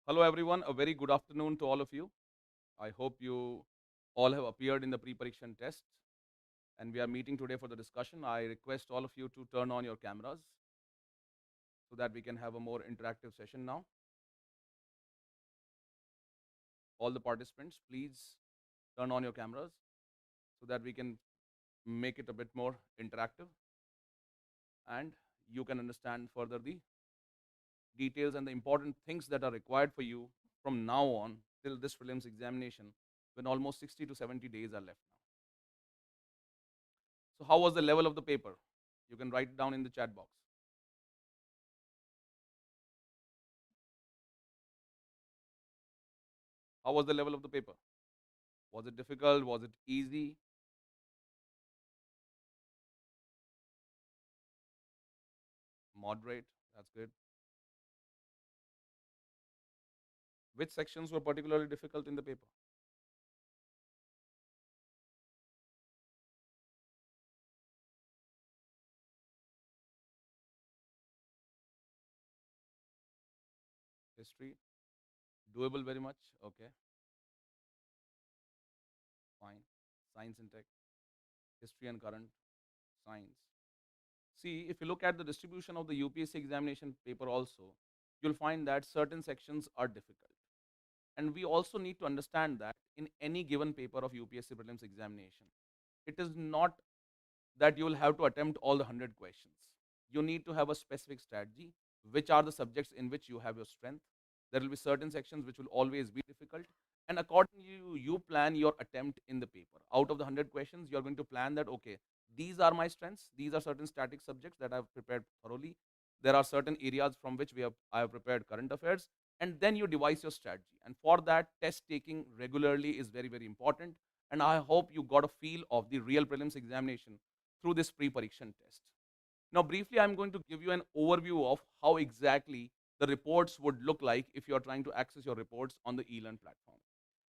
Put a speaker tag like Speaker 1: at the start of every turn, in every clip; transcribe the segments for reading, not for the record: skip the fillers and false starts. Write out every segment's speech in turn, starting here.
Speaker 1: Hello everyone, a very good afternoon to all of you. I hope you all have appeared in the pre-Pareekshan test and we are meeting today for the discussion. I request all of you to turn on your cameras so that we can have a more interactive session now. All the participants, please turn on your cameras so that we can make it a bit more interactive and you can understand further the details and the important things that are required for you from now on till this prelims examination when almost 60 to 70 days are left now. So how was the level of the paper? You can write it down in the chat box. How was the level of the paper? Was it difficult? Was it easy? Moderate? That's good. Which sections were particularly difficult in the paper? History? Doable very much? Okay, fine. Science and tech? History and current? Science? See, if you look at the distribution of the UPSC examination paper also, you'll find that certain sections are difficult. And we also need to understand that in any given paper of UPSC prelims examination, it is not that you will have to attempt all the 100 questions. You need to have a specific strategy. Which are the subjects in which you have your strength? There will be certain sections which will always be difficult. And accordingly, you plan your attempt in the paper. Out of the 100 questions, you're going to plan that, okay, these are my strengths. These are certain static subjects that I've prepared thoroughly. There are certain areas from which I have prepared current affairs. And then you devise your strategy. And for that, test taking regularly is very, very important. And I hope you got a feel of the real prelims examination through this pre-Pareekshan test. Now, briefly, I'm going to give you an overview of how exactly the reports would look like if you're trying to access your reports on the ELEARN platform.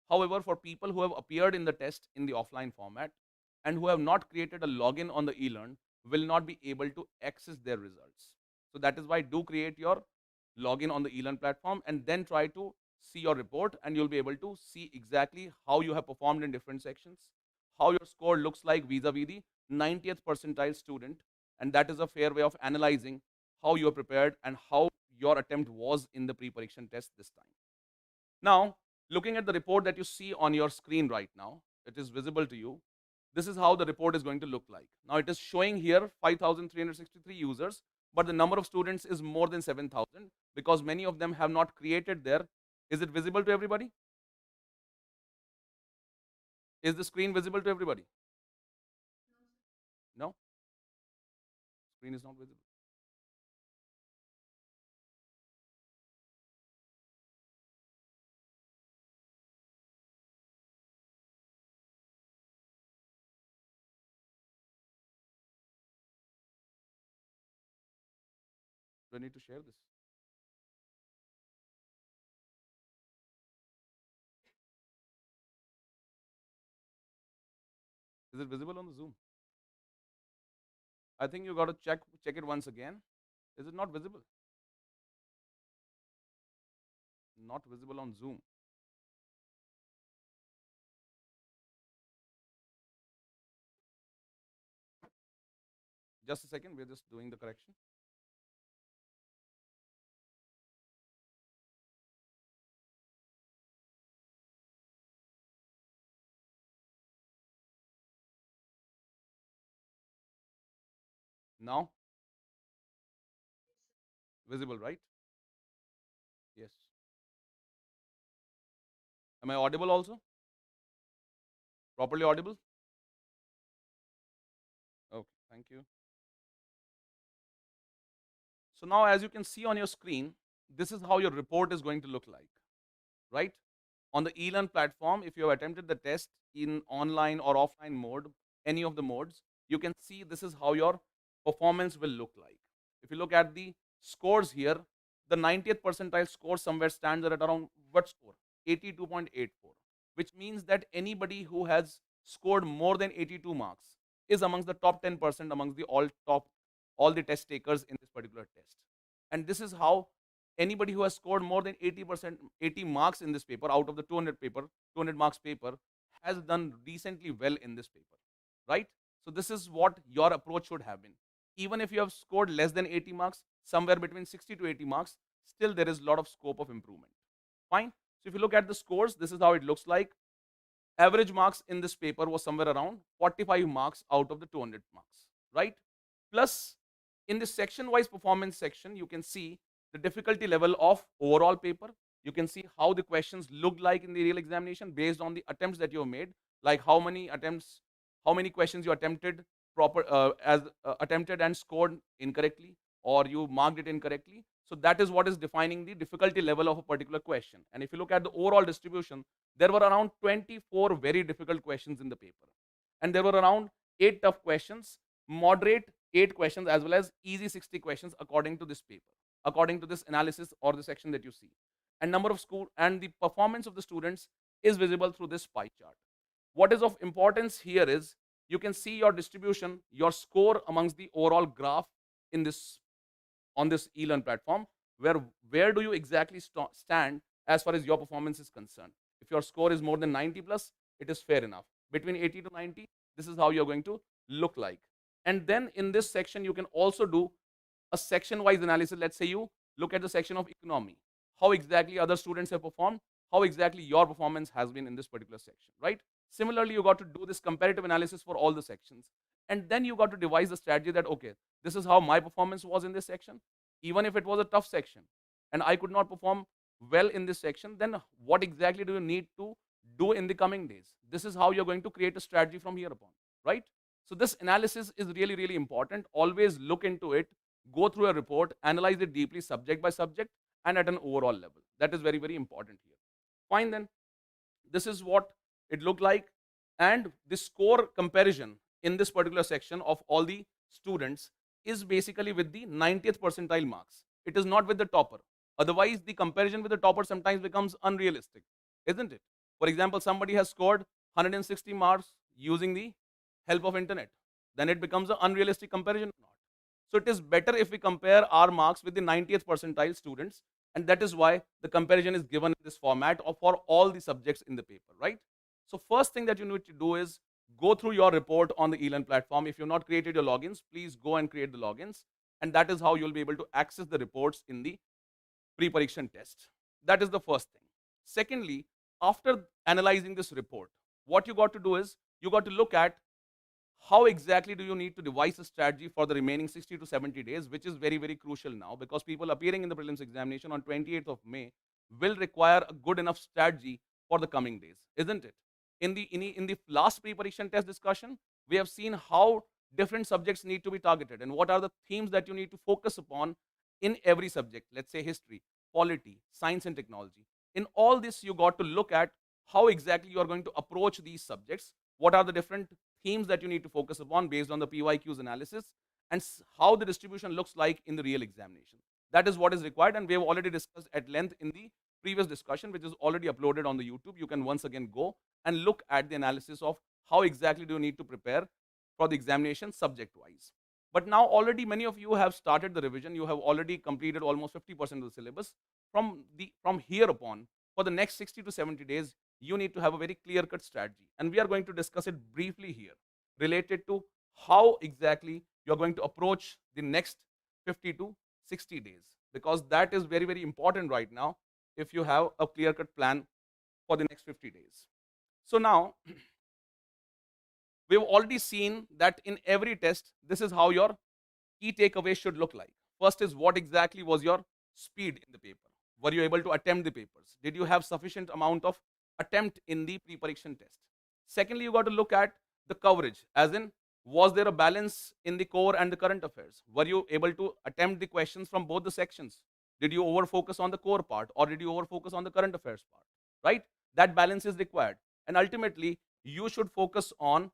Speaker 1: However, for people who have appeared in the test in the offline format and who have not created a login on the ELEARN will not be able to access their results. So that is why do create your login on the ELEARN platform and then try to see your report and you'll be able to see exactly how you have performed in different sections, how your score looks like vis-a-vis the 90th percentile student, and that is a fair way of analyzing how you are prepared and how your attempt was in the pre-Pareekshan test this time. Now, looking at the report that you see on your screen right now, it is visible to you. This is how the report is going to look like. Now, it is showing here 5,363 users, but the number of students is more than 7,000 because many of them have not created their. Is it visible to everybody? Is the screen visible to everybody? No? Screen is not visible. Do I need to share this? Is it visible on the Zoom? I think you got to check it once again. Is it not visible? Not visible on Zoom. Just a second, we're just doing the correction. Now, visible, right? Yes. Am I audible also? Properly audible? Okay, thank you. So now as you can see on your screen, this is how your report is going to look like, right? On the ELEARN platform, if you have attempted the test in online or offline mode, any of the modes, you can see this is how your performance will look like. If you look at the scores here, the 90th percentile score somewhere stands at around what score? 82.84, which means that anybody who has scored more than 82 marks is amongst the top 10% amongst the all the test takers in this particular test. And this is how anybody who has scored more than 80%, 80 marks in this paper out of the 200 marks paper has done decently well in this paper, right? So this is what your approach should have been. Even if you have scored less than 80 marks, somewhere between 60 to 80 marks, still there is a lot of scope of improvement. Fine. So if you look at the scores, this is how it looks like. Average marks in this paper was somewhere around 45 marks out of the 200 marks, right? Plus, in the section wise performance section, you can see the difficulty level of overall paper. You can see how the questions looked like in the real examination based on the attempts that you have made, like how many attempts, how many questions you attempted attempted and scored incorrectly, or you marked it incorrectly. So that is what is defining the difficulty level of a particular question. And if you look at the overall distribution, there were around 24 very difficult questions in the paper, and there were around 8 tough questions, moderate 8 questions, as well as easy 60 questions according to this paper, according to this analysis or the section that you see. And number of school and the performance of the students is visible through this pie chart. What is of importance here is you can see your distribution, your score amongst the overall graph in this on this ELEARN platform, where do you exactly stand as far as your performance is concerned. If your score is more than 90 plus, it is fair enough. Between 80 to 90, this is how you're going to look like. And then in this section, you can also do a section wise analysis. Let's say you look at the section of economy, how exactly other students have performed, how exactly your performance has been in this particular section, right? Similarly, you got to do this comparative analysis for all the sections, and then you got to devise a strategy that, okay, this is how my performance was in this section. Even if it was a tough section and I could not perform well in this section, then what exactly do you need to do in the coming days? This is how you're going to create a strategy from here upon, right? So this analysis is really, really important. Always look into it, go through a report, analyze it deeply, subject by subject, and at an overall level. That is very, very important here. Fine then. This is what it looked like. And the score comparison in this particular section of all the students is basically with the 90th percentile marks. It is not with the topper. Otherwise, the comparison with the topper sometimes becomes unrealistic, isn't it? For example, somebody has scored 160 marks using the help of internet. Then it becomes an unrealistic comparison or not. So it is better if we compare our marks with the 90th percentile students, and that is why the comparison is given in this format of for all the subjects in the paper, right? So first thing that you need to do is go through your report on the ELEARN platform. If you've not created your logins, please go and create the logins, and that is how you'll be able to access the reports in the pre-Pareekshan test. That is the first thing. Secondly, after analyzing this report, what you got to do is you got to look at how exactly do you need to devise a strategy for the remaining 60 to 70 days, which is very, very crucial now, because people appearing in the prelims examination on 28th of May will require a good enough strategy for the coming days, isn't it? In the last pre-Pareekshan test discussion, we have seen how different subjects need to be targeted and what are the themes that you need to focus upon in every subject. Let's say history, polity, science and technology. In all this, you got to look at how exactly you are going to approach these subjects, what are the different themes that you need to focus upon based on the PYQs analysis, and how the distribution looks like in the real examination. That is what is required, and we have already discussed at length in the previous discussion, which is already uploaded on the YouTube. You can once again go and look at the analysis of how exactly do you need to prepare for the examination subject wise. But now already many of you have started the revision. You have already completed almost 50% of the syllabus. From here upon, for the next 60 to 70 days, you need to have a very clear-cut strategy. And we are going to discuss it briefly here, related to how exactly you're going to approach the next 50 to 60 days. Because that is very, very important right now if you have a clear-cut plan for the next 50 days. So now, we've already seen that in every test, this is how your key takeaways should look like. First is what exactly was your speed in the paper? Were you able to attempt the papers? Did you have sufficient amount of attempt in the pre-Pareekshan test? Secondly, you got to look at the coverage, as in, was there a balance in the core and the current affairs? Were you able to attempt the questions from both the sections? Did you over focus on the core part, or did you over focus on the current affairs part? Right? That balance is required. And ultimately, you should focus on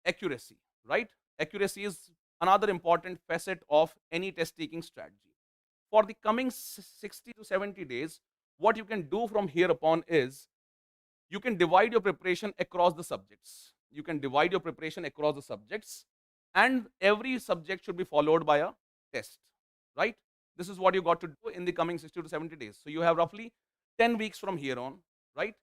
Speaker 1: accuracy, right? Accuracy is another important facet of any test taking strategy. For the coming 60 to 70 days, what you can do from here upon is you can divide your preparation across the subjects. You can divide your preparation across the subjects, and every subject should be followed by a test, right? This is what you got to do in the coming 60 to 70 days. So you have roughly 10 weeks from here on, right?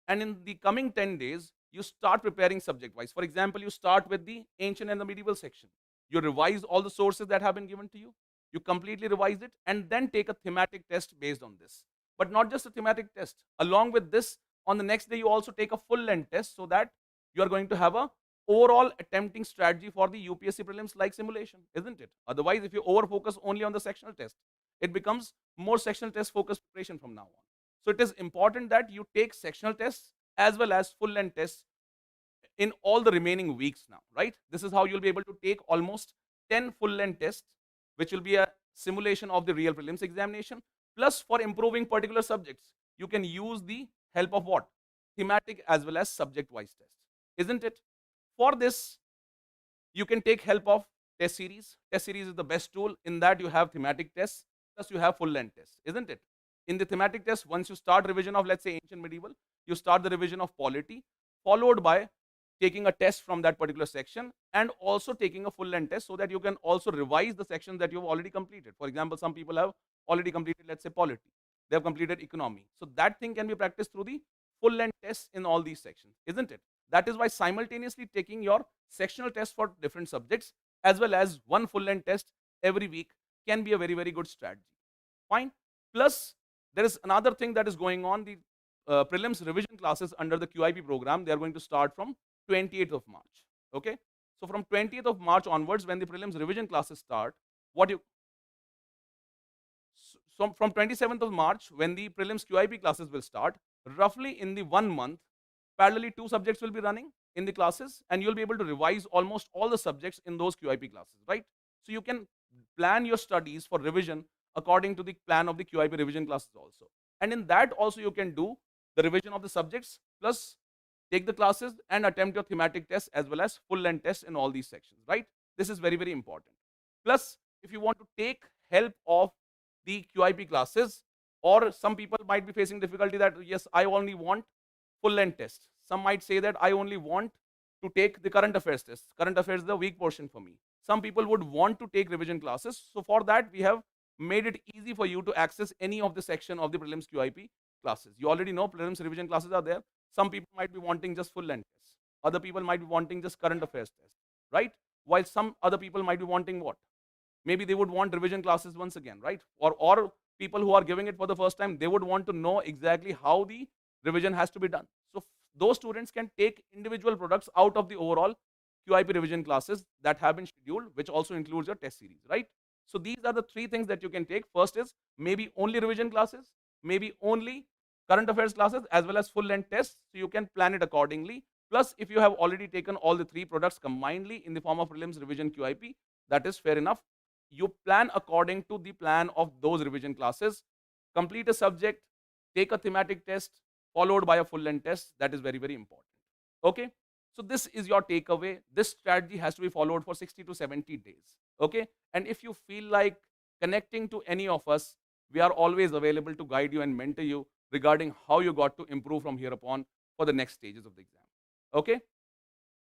Speaker 1: And in the coming 10 days, you start preparing subject wise. For example, you start with the ancient and the medieval section. You revise all the sources that have been given to you. You completely revise it and then take a thematic test based on this. But not just a thematic test. Along with this, on the next day, you also take a full length test so that you are going to have a overall attempting strategy for the UPSC prelims like simulation, isn't it? Otherwise, if you over focus only on the sectional test, it becomes more sectional test focused preparation from now on. So it is important that you take sectional tests as well as full length tests in all the remaining weeks now, right? This is how you'll be able to take almost 10 full length tests, which will be a simulation of the real prelims examination. Plus, for improving particular subjects, you can use the help of what? Thematic as well as subject wise tests, isn't it? For this, you can take help of test series. Test series is the best tool in that you have thematic tests, plus you have full length tests, isn't it? In the thematic test, once you start revision of, let's say, ancient medieval, you start the revision of polity, followed by taking a test from that particular section and also taking a full length test so that you can also revise the sections that you've already completed. For example, some people have already completed, let's say, polity. They have completed economy. So that thing can be practiced through the full length tests in all these sections, isn't it? That is why simultaneously taking your sectional test for different subjects as well as one full length test every week can be a very, very good strategy. Fine. Plus, there is another thing that is going on. The prelims revision classes under the QIP program, they are going to start from 28th of March. Okay. So from 20th of March onwards, when the prelims revision classes start, what you so from 27th of March, when the prelims QIP classes will start, roughly in the 1 month, parallelly 2 subjects will be running in the classes, and you'll be able to revise almost all the subjects in those QIP classes, right? So you can plan your studies for revision according to the plan of the QIP revision classes also. And in that also you can do the revision of the subjects plus take the classes and attempt your thematic tests as well as full length tests in all these sections, right? This is very, very important. Plus, if you want to take help of the QIP classes, or some people might be facing difficulty that yes, I only want full length test. Some might say that I only want to take the current affairs test. Current affairs is the weak portion for me. Some people would want to take revision classes. So for that, we have made it easy for you to access any of the section of the prelims QIP classes. You already know prelims revision classes are there. Some people might be wanting just full length tests. Other people might be wanting just current affairs test, right? While some other people might be wanting what? Maybe they would want revision classes once again, right? Or people who are giving it for the first time, they would want to know exactly how the revision has to be done. So those students can take individual products out of the overall QIP revision classes that have been scheduled, which also includes your test series, right? So these are the 3 things that you can take. First is maybe only revision classes, maybe only current affairs classes, as well as full length tests. So you can plan it accordingly. Plus, if you have already taken all the 3 products combinedly in the form of prelims revision QIP, that is fair enough. You plan according to the plan of those revision classes. Complete a subject, take a thematic test, followed by a full length test. That is very, very important. Okay. So this is your takeaway. This strategy has to be followed for 60 to 70 days. Okay. And if you feel like connecting to any of us, we are always available to guide you and mentor you regarding how you got to improve from here upon for the next stages of the exam. Okay.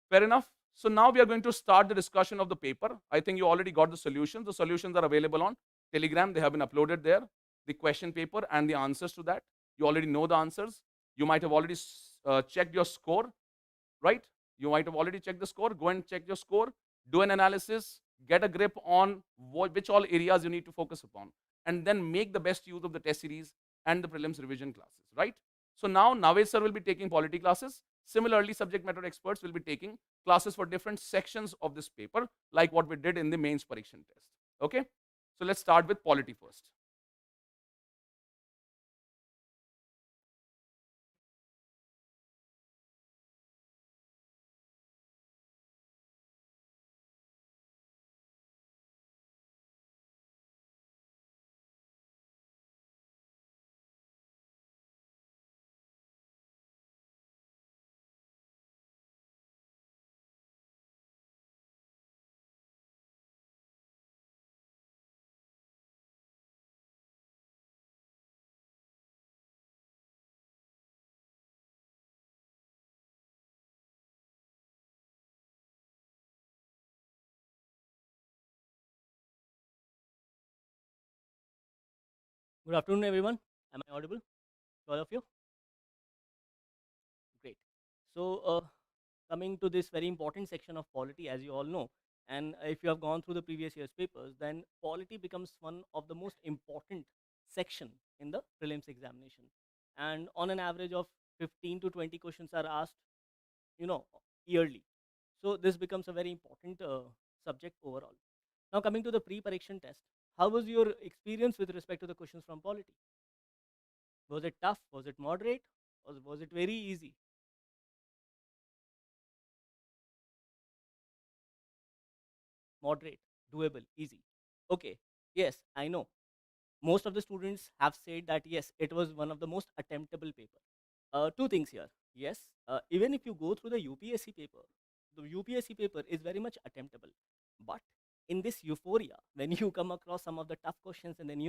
Speaker 1: Fair enough. So now we are going to start the discussion of the paper. I think you already got the solutions. The solutions are available on Telegram. They have been uploaded there. The question paper and the answers to that. You already know the answers. You might have already checked your score, right? You might have already checked the score. Go and check your score. Do an analysis. Get a grip on which all areas you need to focus upon. And then make the best use of the test series and the prelims revision classes, right? So now Naveed sir will be taking polity classes. Similarly, subject matter experts will be taking classes for different sections of this paper, like what we did in the mains Pareekshan test. Okay? So let's start with polity first.
Speaker 2: Good afternoon, everyone. Am I audible to all of you? Great. So, coming to this very important section of polity, as you all know, and if you have gone through the previous year's papers, then polity becomes one of the most important section in the prelims examination. And on an average of 15 to 20 questions are asked, you know, yearly. So this becomes a very important subject overall. Now, coming to the pre-Pareekshan test, how was your experience with respect to the questions from polity? Was it tough? Was it moderate? Or was it very easy? Moderate, doable, easy. Okay, yes, I know. Most of the students have said that yes, it was one of the most attemptable paper. Two things here. Yes, even if you go through the UPSC paper, the UPSC paper is very much attemptable. But in this euphoria, when you come across some of the tough questions and then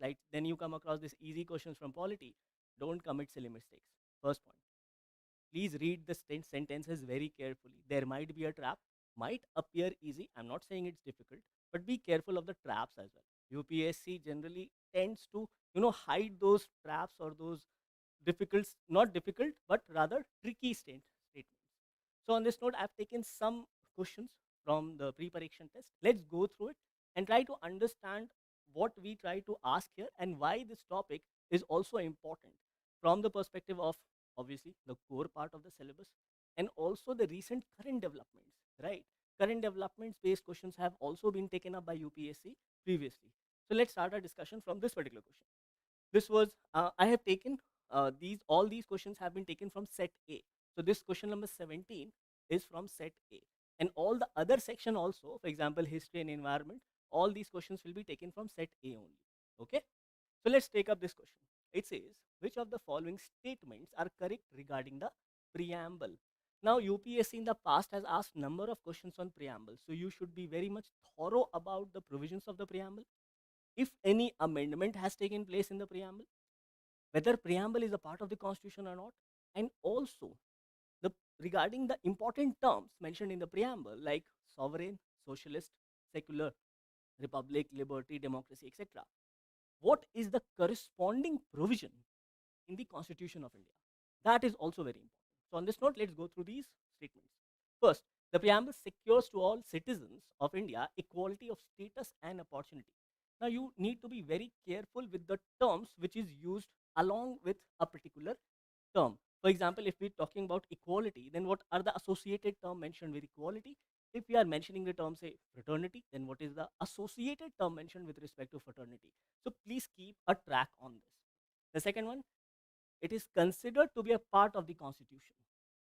Speaker 2: like then you come across these easy questions from polity, don't commit silly mistakes. First point. Please read the sentences very carefully. There might be a trap, might appear easy. I'm not saying it's difficult, but be careful of the traps as well. UPSC generally tends to, hide those traps or those difficult, not difficult, but rather tricky statements. So on this note, I've taken some questions from the pre-Pareekshan test. Let's go through it and try to understand what we try to ask here and why this topic is also important from the perspective of obviously the core part of the syllabus and also the recent current developments, right? Current developments based questions have also been taken up by UPSC previously. So let's start our discussion from this particular question. This was I have taken these all these questions have been taken from set A. So this question number 17 is from set A, and all the other section also, for example history and environment, all these questions will be taken from set A only. Okay, so let's take up this question. It says, which of the following statements are correct regarding the preamble? Now UPSC in the past has asked number of questions on preamble, so you should be very much thorough about the provisions of the preamble, if any amendment has taken place in the preamble, whether preamble is a part of the constitution or not, and also the regarding the important terms mentioned in the preamble like sovereign, socialist, secular, republic, liberty, democracy, etc. What is the corresponding provision in the constitution of India? That is also very important. So on this note, let's go through these statements. First, the preamble secures to all citizens of India equality of status and opportunity. Now you need to be very careful with the terms which is used along with a particular term. For example, if we're talking about equality, then what are the associated term mentioned with equality? If we are mentioning the term say fraternity, then what is the associated term mentioned with respect to fraternity? So please keep a track on this. The second one, it is considered to be a part of the constitution.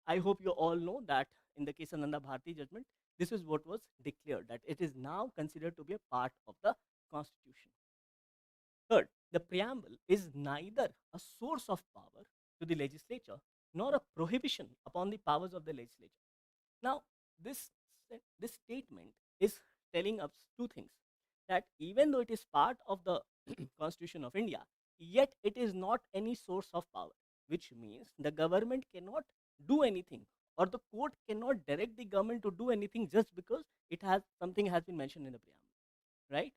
Speaker 2: I hope you all know that in the case of Nanda Bharati judgment, this is what was declared, that it is now considered to be a part of the constitution. Third, the preamble is neither a source of power to the legislature nor a prohibition upon the powers of the legislature. Now, this, this statement is telling us two things, that even though it is part of the Constitution of India, yet it is not any source of power, which means the government cannot do anything or the court cannot direct the government to do anything just because it has something has been mentioned in the preamble, right?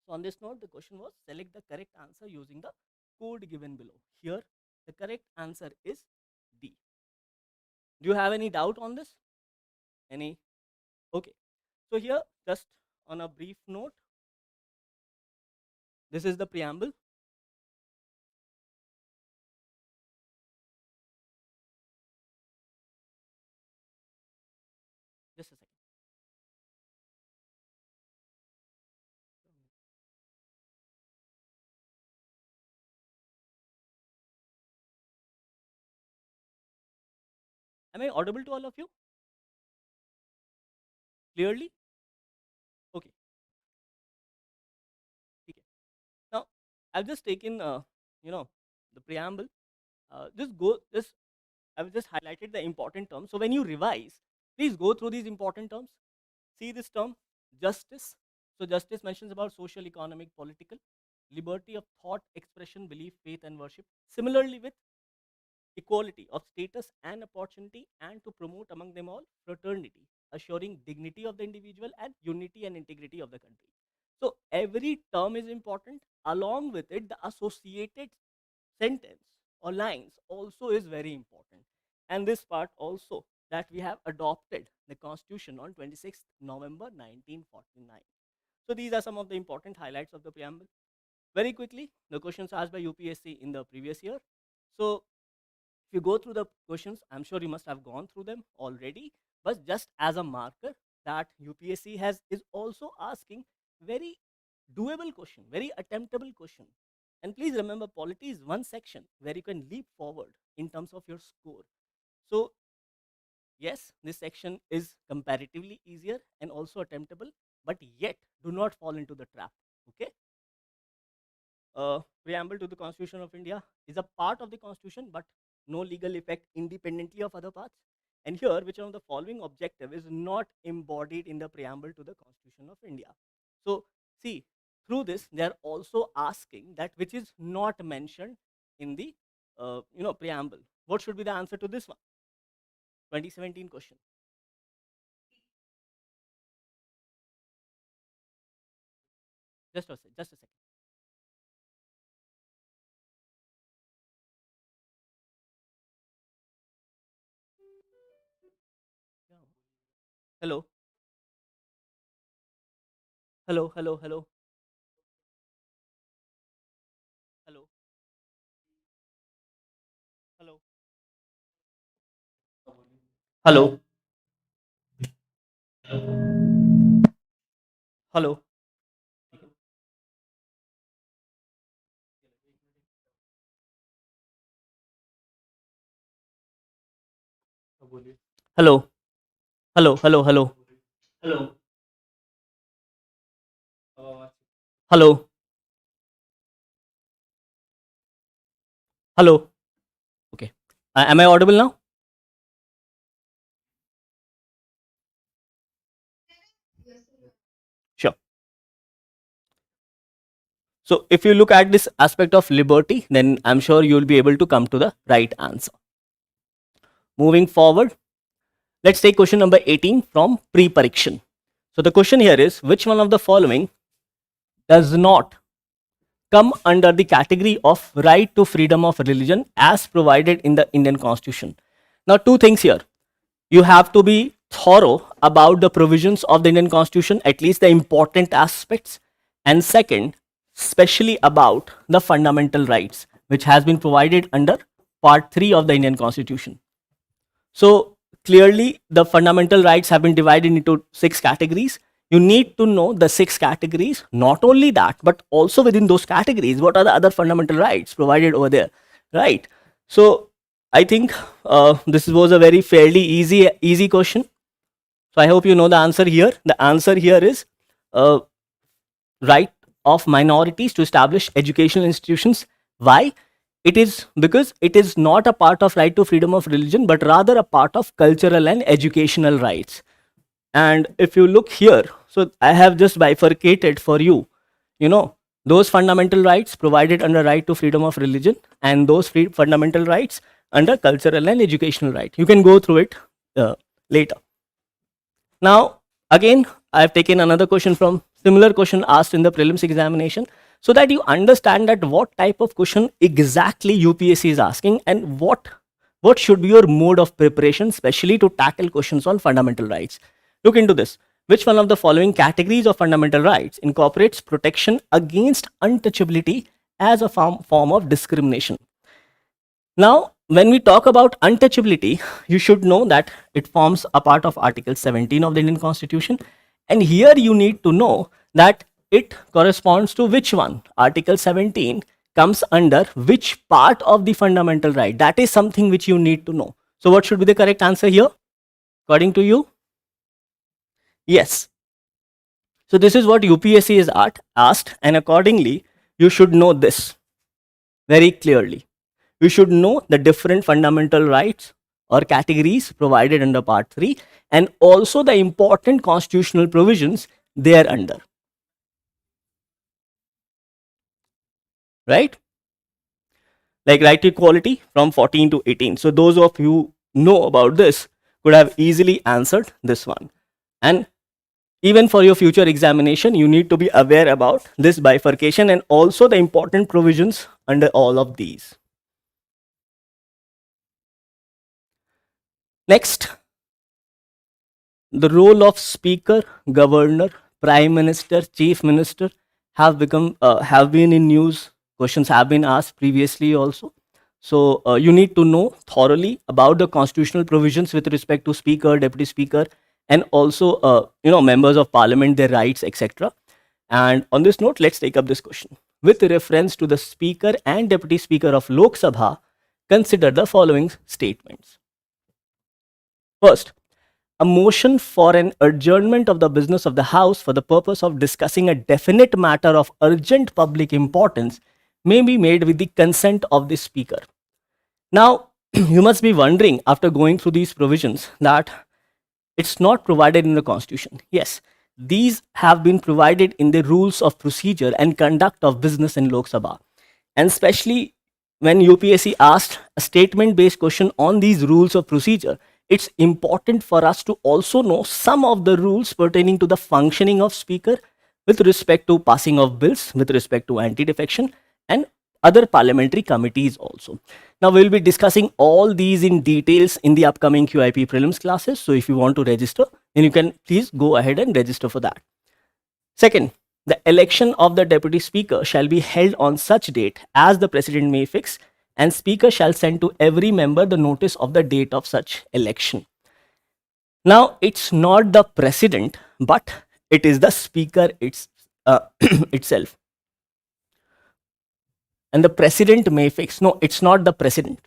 Speaker 2: So on this note, the question was select the correct answer using the code given below. Here, the correct answer is D. Do you have any doubt on this? Any? Okay. So here, just on a brief note, this is the preamble. Just a second. Am I audible to all of you clearly? Okay. Okay. Now, I've just taken, you know, the preamble. Just I've just highlighted the important terms. So when you revise, please go through these important terms. See this term, justice. So justice mentions about social, economic, political, liberty of thought, expression, belief, faith, and worship. Similarly, with equality of status and opportunity, and to promote among them all fraternity, assuring dignity of the individual and unity and integrity of the country. So every term is important. Along with it, the associated sentence or lines also is very important. And this part also, that we have adopted the constitution on 26th November 1949. So these are some of the important highlights of the preamble. Very quickly, the questions asked by UPSC in the previous year. So if you go through the questions, I'm sure you must have gone through them already, but just as a marker that UPSC is also asking very doable question, very attemptable question. And please remember, polity is one section where you can leap forward in terms of your score. So yes, this section is comparatively easier and also attemptable, but yet do not fall into the trap. Okay. Preamble to the Constitution of India is a part of the Constitution, but no legal effect independently of other parts. And here, which one of the following objective is not embodied in the preamble to the Constitution of India? So, see, through this, they are also asking that which is not mentioned in the preamble. What should be the answer to this one? 2017 question. Just a second. Hello, hello, hello, hello, hello, hello, hello, hello. Hello, hello, hello, hello, hello, hello, hello. Okay. Am I audible now? Sure. So if you look at this aspect of liberty, then I'm sure you'll be able to come to the right answer. Moving forward, let's take question number 18 from Pareekshan. So the question here is, which one of the following does not come under the category of right to freedom of religion as provided in the Indian Constitution? Now, two things here. You have to be thorough about the provisions of the Indian Constitution, at least the important aspects. And second, especially about the fundamental rights, which has been provided under Part 3 of the Indian Constitution. So clearly, the fundamental rights have been divided into 6 categories. You need to know the 6 categories. Not only that, but also within those categories, what are the other fundamental rights provided over there, right? So I think this was a very fairly easy question. So I hope you know the answer here. The answer here is right of minorities to establish educational institutions. Why? It is because it is not a part of right to freedom of religion, but rather a part of cultural and educational rights. And if you look here, so I have just bifurcated for you, those fundamental rights provided under right to freedom of religion and those fundamental rights under cultural and educational right. You can go through it later. Now, again, I have taken another question from similar question asked in the prelims examination, so that you understand that what type of question exactly UPSC is asking and what should be your mode of preparation, especially to tackle questions on fundamental rights. Look into this. Which one of the following categories of fundamental rights incorporates protection against untouchability as a form of discrimination? Now, when we talk about untouchability, you should know that it forms a part of Article 17 of the Indian Constitution. And here you need to know that it corresponds to which one? Article 17 comes under which part of the fundamental right? That is something which you need to know. So what should be the correct answer here, according to you? Yes. So this is what UPSC is asked, and accordingly, you should know this very clearly. You should know the different fundamental rights or categories provided under Part 3 and also the important constitutional provisions there under. Right? Like right to equality from 14 to 18. So those of you who know about this could have easily answered this one. And Even for your future examination, you need to be aware about this bifurcation and also the important provisions under all of these. Next, the role of speaker, governor, prime minister, chief minister have been in news. Questions have been asked previously also. So you need to know thoroughly about the constitutional provisions with respect to speaker, deputy speaker, and also members of parliament, their rights, etc. And on this note, let's take up this question. With reference to the speaker and deputy speaker of Lok Sabha, consider the following statements. First, a motion for an adjournment of the business of the House for the purpose of discussing a definite matter of urgent public importance may be made with the consent of the Speaker. Now, you must be wondering after going through these provisions that it's not provided in the Constitution. Yes, these have been provided in the rules of procedure and conduct of business in Lok Sabha. And especially when UPSC asked a statement based question on these rules of procedure, it's important for us to also know some of the rules pertaining to the functioning of speaker with respect to passing of bills, with respect to anti-defection and other parliamentary committees also. Now we'll be discussing all these in details in the upcoming QIP prelims classes. So if you want to register, then you can please go ahead and register for that. Second, the election of the deputy speaker shall be held on such date as the president may fix, and speaker shall send to every member the notice of the date of such election. Now, it's not the president, but it is the speaker itself. And the president may fix. No, it's not the president.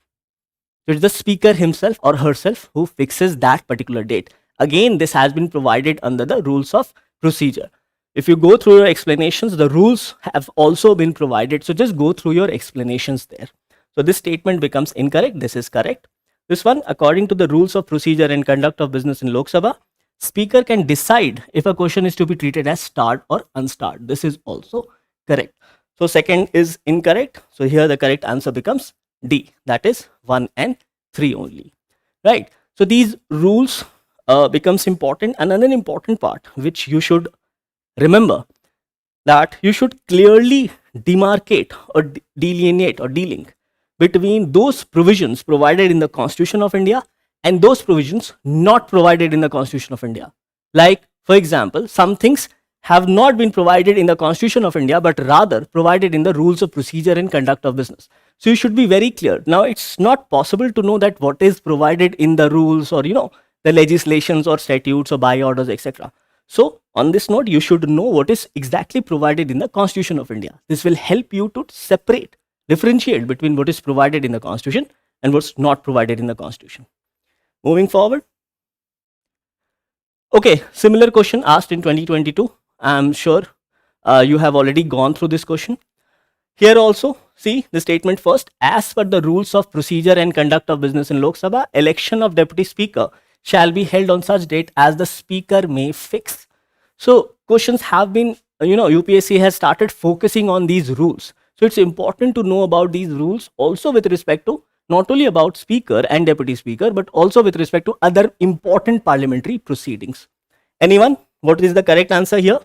Speaker 2: It's the speaker himself or herself who fixes that particular date. Again, this has been provided under the rules of procedure. If you go through your explanations, the rules have also been provided. So just go through your explanations there. So this statement becomes incorrect. This is correct. This one, according to the rules of procedure and conduct of business in Lok Sabha, speaker can decide if a question is to be treated as starred or unstarred. This is also correct. So second is incorrect. So here the correct answer becomes D. That is 1 and 3 only. Right. So these rules becomes important. Another important part which you should remember, that you should clearly demarcate or delineate or delink between those provisions provided in the Constitution of India and those provisions not provided in the Constitution of India. Like, for example, some things have not been provided in the Constitution of India, but rather provided in the rules of procedure and conduct of business. So you should be very clear. Now, it's not possible to know that what is provided in the rules or, the legislations or statutes or by orders, etc. So on this note, you should know what is exactly provided in the Constitution of India. This will help you to differentiate between what is provided in the Constitution and what's not provided in the Constitution. Moving forward. Okay, similar question asked in 2022. I'm sure you have already gone through this question. Here also, see the statement first. As per the rules of procedure and conduct of business in Lok Sabha, election of deputy speaker shall be held on such date as the speaker may fix. So questions have been, UPSC has started focusing on these rules. So it's important to know about these rules also with respect to not only about speaker and deputy speaker, but also with respect to other important parliamentary proceedings. Anyone? What is the correct answer here?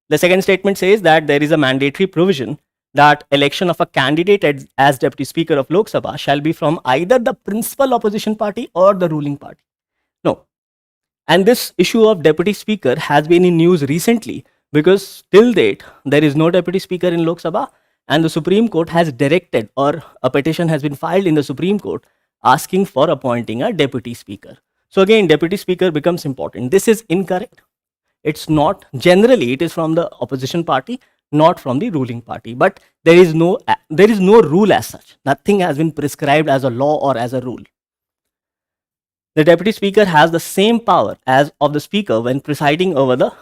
Speaker 2: The second statement says that there is a mandatory provision that election of a candidate as deputy speaker of Lok Sabha shall be from either the principal opposition party or the ruling party. No. And this issue of deputy speaker has been in news recently because till date there is no deputy speaker in Lok Sabha, and the Supreme Court has directed, or a petition has been filed in the Supreme Court asking for appointing a deputy speaker. So again, deputy speaker becomes important. This is incorrect. It's not. Generally, it is from the opposition party, not from the ruling party. But there is no rule as such. Nothing has been prescribed as a law or as a rule. The deputy speaker has the same power as of the speaker when presiding over the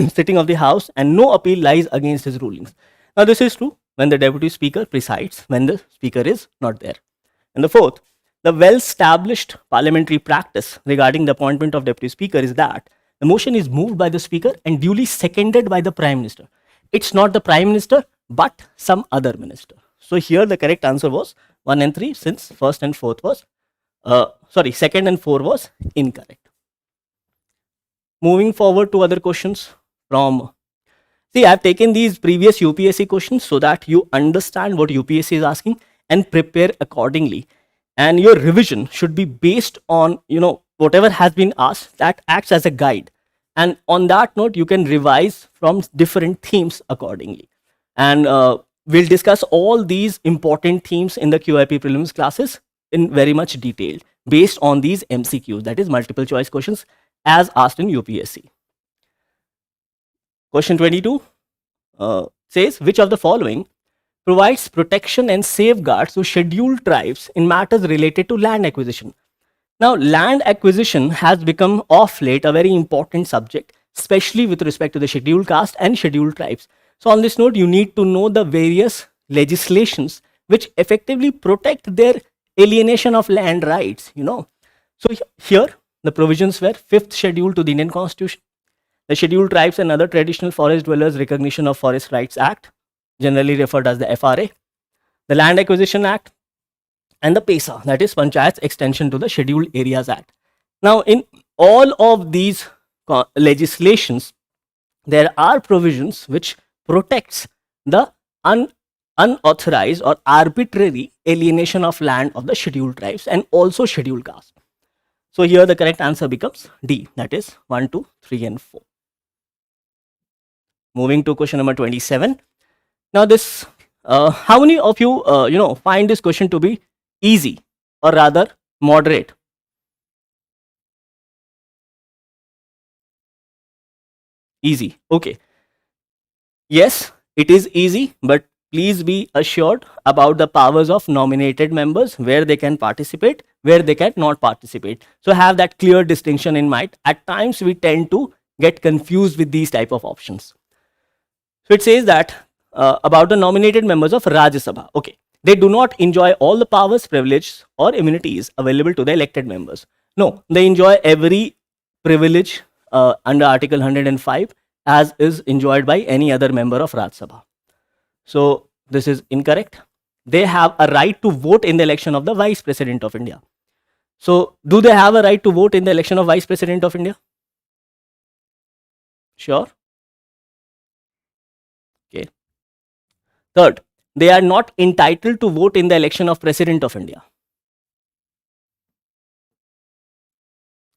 Speaker 2: sitting of the house, and no appeal lies against his rulings. Now, this is true when the deputy speaker presides when the speaker is not there. And the fourth, the well-established parliamentary practice regarding the appointment of deputy speaker is that the motion is moved by the speaker and duly seconded by the prime minister. It's not the prime minister, but some other minister. So here the correct answer was 1 and 3, since first and fourth was Sorry, second and 4 was incorrect. Moving forward to other questions from, see, I've taken these previous UPSC questions so that you understand what UPSC is asking and prepare accordingly. And your revision should be based on, whatever has been asked, that acts as a guide. And on that note, you can revise from different themes accordingly. And we'll discuss all these important themes in the QIP prelims classes in very much detail based on these MCQs, that is multiple choice questions as asked in UPSC. Question 22 says, which of the following provides protection and safeguards to scheduled tribes in matters related to land acquisition? Now, land acquisition has become of late a very important subject, especially with respect to the scheduled caste and scheduled tribes. So, on this note, you need to know the various legislations which effectively protect their alienation of land rights. So here the provisions were fifth schedule to the Indian Constitution, the Scheduled Tribes and Other Traditional Forest Dwellers Recognition of Forest Rights Act, generally referred as the FRA, the Land Acquisition Act, and the PESA, that is Panchayat's extension to the Scheduled Areas Act. Now, in all of these legislations, there are provisions which protects the unauthorized or arbitrary alienation of land of the scheduled tribes and also scheduled castes. So here the correct answer becomes D, that is 1, 2, 3, and 4. Moving to question number 27. Now this, how many of you, find this question to be easy or rather moderate? Easy. Okay. Yes, it is easy, but please be assured about the powers of nominated members, where they can participate, where they cannot participate. So have that clear distinction in mind. At times we tend to get confused with these type of options. So it says that about the nominated members of Rajya Sabha. Okay, they do not enjoy all the powers, privileges, or immunities available to the elected members. No, they enjoy every privilege under Article 105 as is enjoyed by any other member of Rajya Sabha. So this is incorrect. They have a right to vote in the election of the Vice President of India. So do they have a right to vote in the election of Vice President of India? Sure. Okay. Third, they are not entitled to vote in the election of President of India.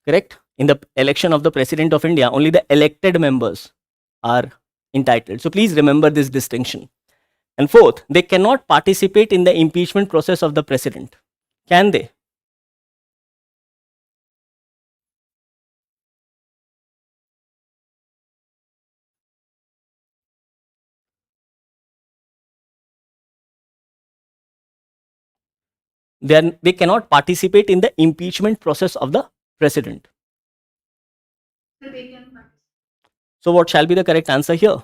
Speaker 2: Correct? In the election of the President of India, only the elected members are entitled. So please remember this distinction. And fourth, they cannot participate in the impeachment process of the President. Can they? They cannot participate in the impeachment process of the President. So what shall be the correct answer here?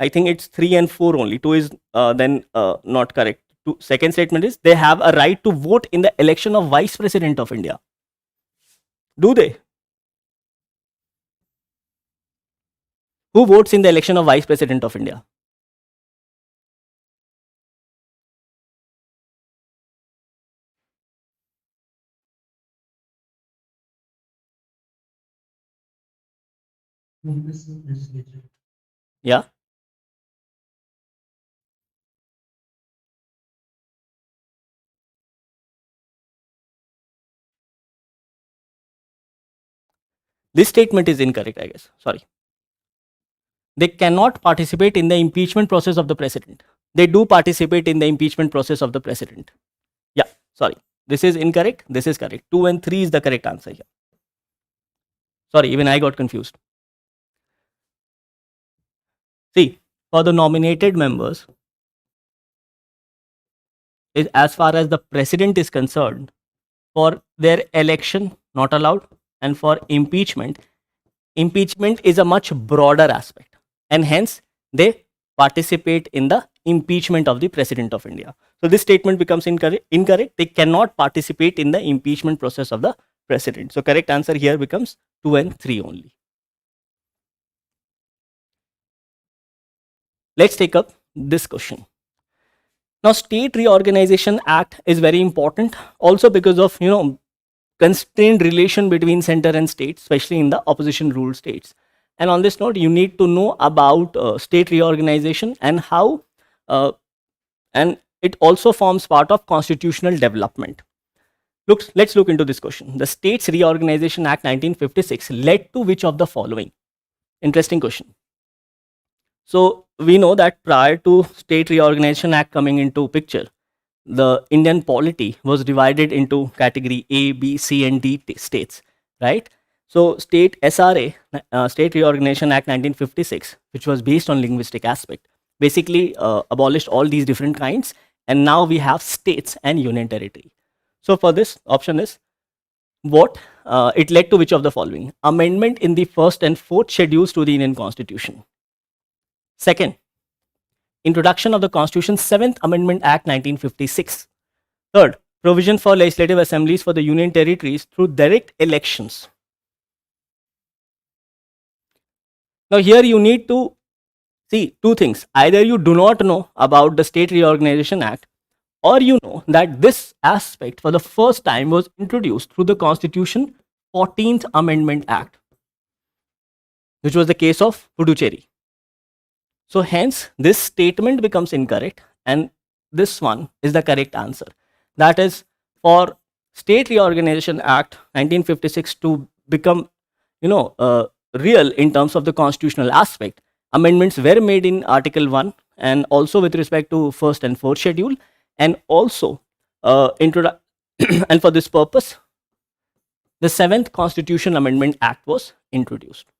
Speaker 2: I think it's 3 and 4 only. 2 is then not correct. Second statement is they have a right to vote in the election of Vice President of India. Do they? Who votes in the election of Vice President of India? Yeah. This statement is incorrect, I guess. Sorry. They cannot participate in the impeachment process of the President. They do participate in the impeachment process of the President. Yeah, sorry. This is incorrect. This is correct. 2 and 3 is the correct answer here. Sorry, even I got confused. See, for the nominated members, as far as the President is concerned, for their election, not allowed, and for impeachment, impeachment is a much broader aspect, and hence they participate in the impeachment of the President of India. So this statement becomes incorrect. They cannot participate in the impeachment process of the President. So correct answer here becomes 2 and 3 only. Let's take up this question. Now, State Reorganization Act is very important also because of, constrained relation between center and state, especially in the opposition ruled states. And on this note, you need to know about state reorganization and how, and it also forms part of constitutional development. Let's look into this question. The States Reorganization Act 1956 led to which of the following? Interesting question. So we know that prior to State Reorganization Act coming into picture, the Indian polity was divided into category A, B, C, and D states, right? So state SRA, State Reorganization Act 1956, which was based on linguistic aspect, basically abolished all these different kinds, and now we have states and union territory. So for this option is what? It led to which of the following? Amendment in the first and fourth schedules to the Indian Constitution. Second, introduction of the Constitution's 7th Amendment Act 1956. Third, provision for legislative assemblies for the union territories through direct elections. Now here you need to see two things. Either you do not know about the State Reorganization Act, or you know that this aspect for the first time was introduced through the Constitution 14th Amendment Act, which was the case of Puducherry. So hence this statement becomes incorrect, and this one is the correct answer. That is, for State Reorganization Act 1956 to become real in terms of the constitutional aspect, amendments were made in Article 1 and also with respect to first and fourth schedule, and also and for this purpose the 7th Constitution Amendment Act was introduced.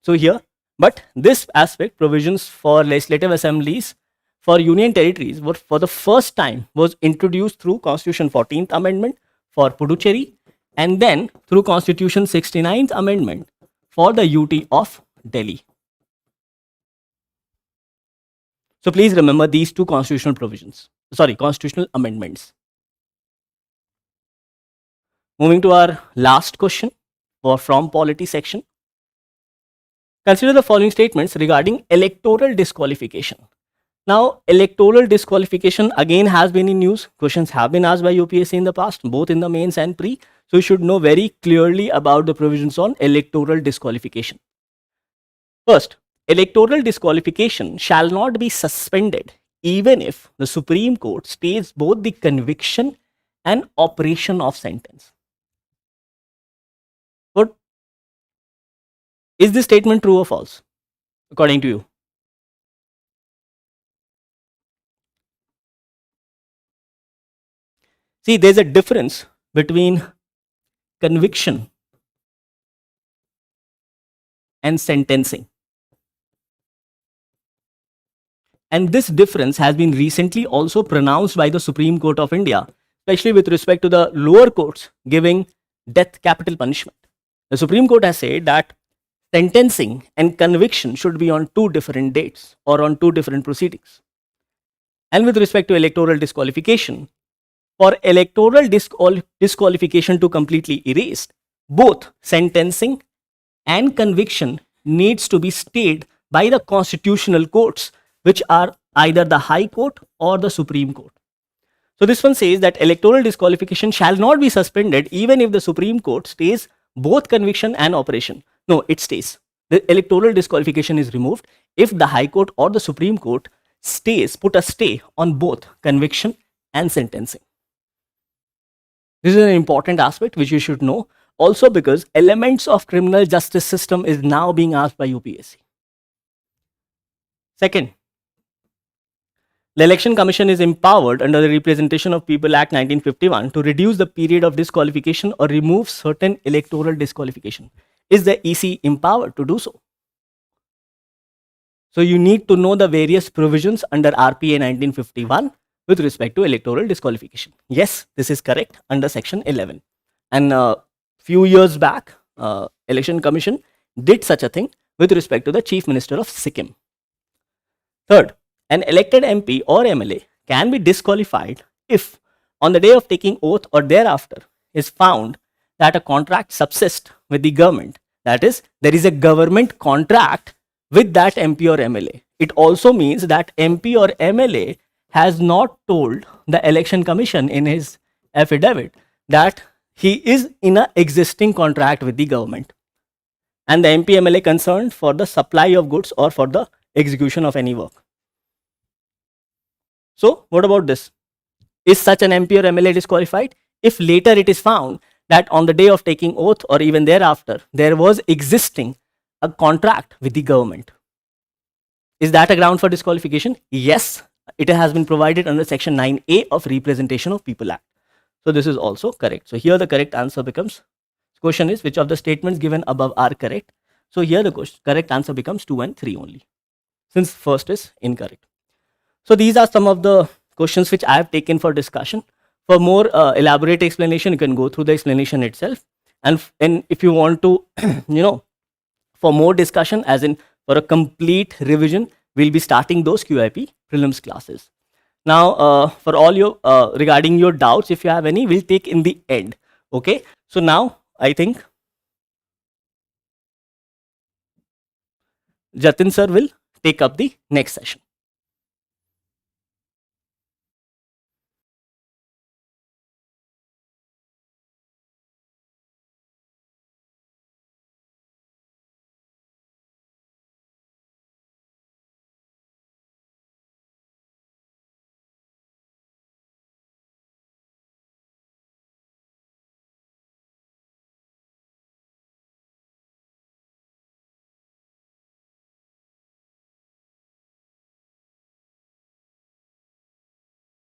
Speaker 2: So here, but this aspect, provisions for legislative assemblies for union territories, were for the first time was introduced through Constitution 14th Amendment for Puducherry, and then through Constitution 69th Amendment for the UT of Delhi. So please remember these two constitutional amendments. Moving to our last question from polity section. Consider the following statements regarding electoral disqualification. Now, electoral disqualification again has been in news. Questions have been asked by UPSC in the past, both in the mains and pre. So you should know very clearly about the provisions on electoral disqualification. First, electoral disqualification shall not be suspended even if the Supreme Court stays both the conviction and operation of sentence. What is this statement, true or false, according to you? See, there's a difference between conviction and sentencing. And this difference has been recently also pronounced by the Supreme Court of India, especially with respect to the lower courts giving death capital punishment. The Supreme Court has said that sentencing and conviction should be on two different dates or on two different proceedings. And with respect to electoral disqualification, for electoral disqualification to completely erased, both sentencing and conviction needs to be stayed by the constitutional courts, which are either the High Court or the Supreme Court. So this one says that electoral disqualification shall not be suspended even if the Supreme Court stays both conviction and operation. No, it stays. The electoral disqualification is removed if the High Court or the Supreme Court put a stay on both conviction and sentencing. This is an important aspect which you should know, also because elements of criminal justice system is now being asked by UPSC. Second, the Election Commission is empowered under the Representation of People Act 1951 to reduce the period of disqualification or remove certain electoral disqualification. Is the EC empowered to do so? So you need to know the various provisions under RPA 1951 with respect to electoral disqualification. Yes, this is correct under section 11. And few years back, Election Commission did such a thing with respect to the Chief Minister of Sikkim. Third, an elected MP or MLA can be disqualified if on the day of taking oath or thereafter is found that a contract subsists with the government. That is, there is a government contract with that MP or MLA. It also means that MP or MLA has not told the election commission in his affidavit that he is in an existing contract with the government and the MP MLA concerned for the supply of goods or for the execution of any work. So what about this? Is such an MP or MLA disqualified if later it is found that on the day of taking oath or even thereafter there was existing a contract with the government? Is that a ground for disqualification? Yes, it has been provided under section 9A of Representation of People Act. So this is also correct. So here the correct answer becomes, question is which of the statements given above are correct. So here the correct answer becomes 2 and 3 only, since first is incorrect. So these are some of the questions which I have taken for discussion. For more elaborate explanation, you can go through the explanation itself. And if you want to, for more discussion, as in for a complete revision, we'll be starting those QIP prelims classes. Now, for all your regarding your doubts, if you have any, we'll take in the end. Okay. So now I think Jatin sir will take up the next session.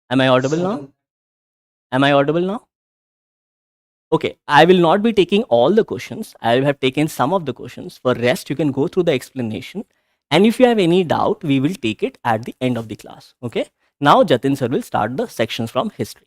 Speaker 2: Am I audible now? Am I audible now? Okay, I will not be taking all the questions. I have taken some of the questions. For rest, you can go through the explanation. And if you have any doubt, we will take it at the end of the class. Okay. Now Jatin sir will start the sections from history.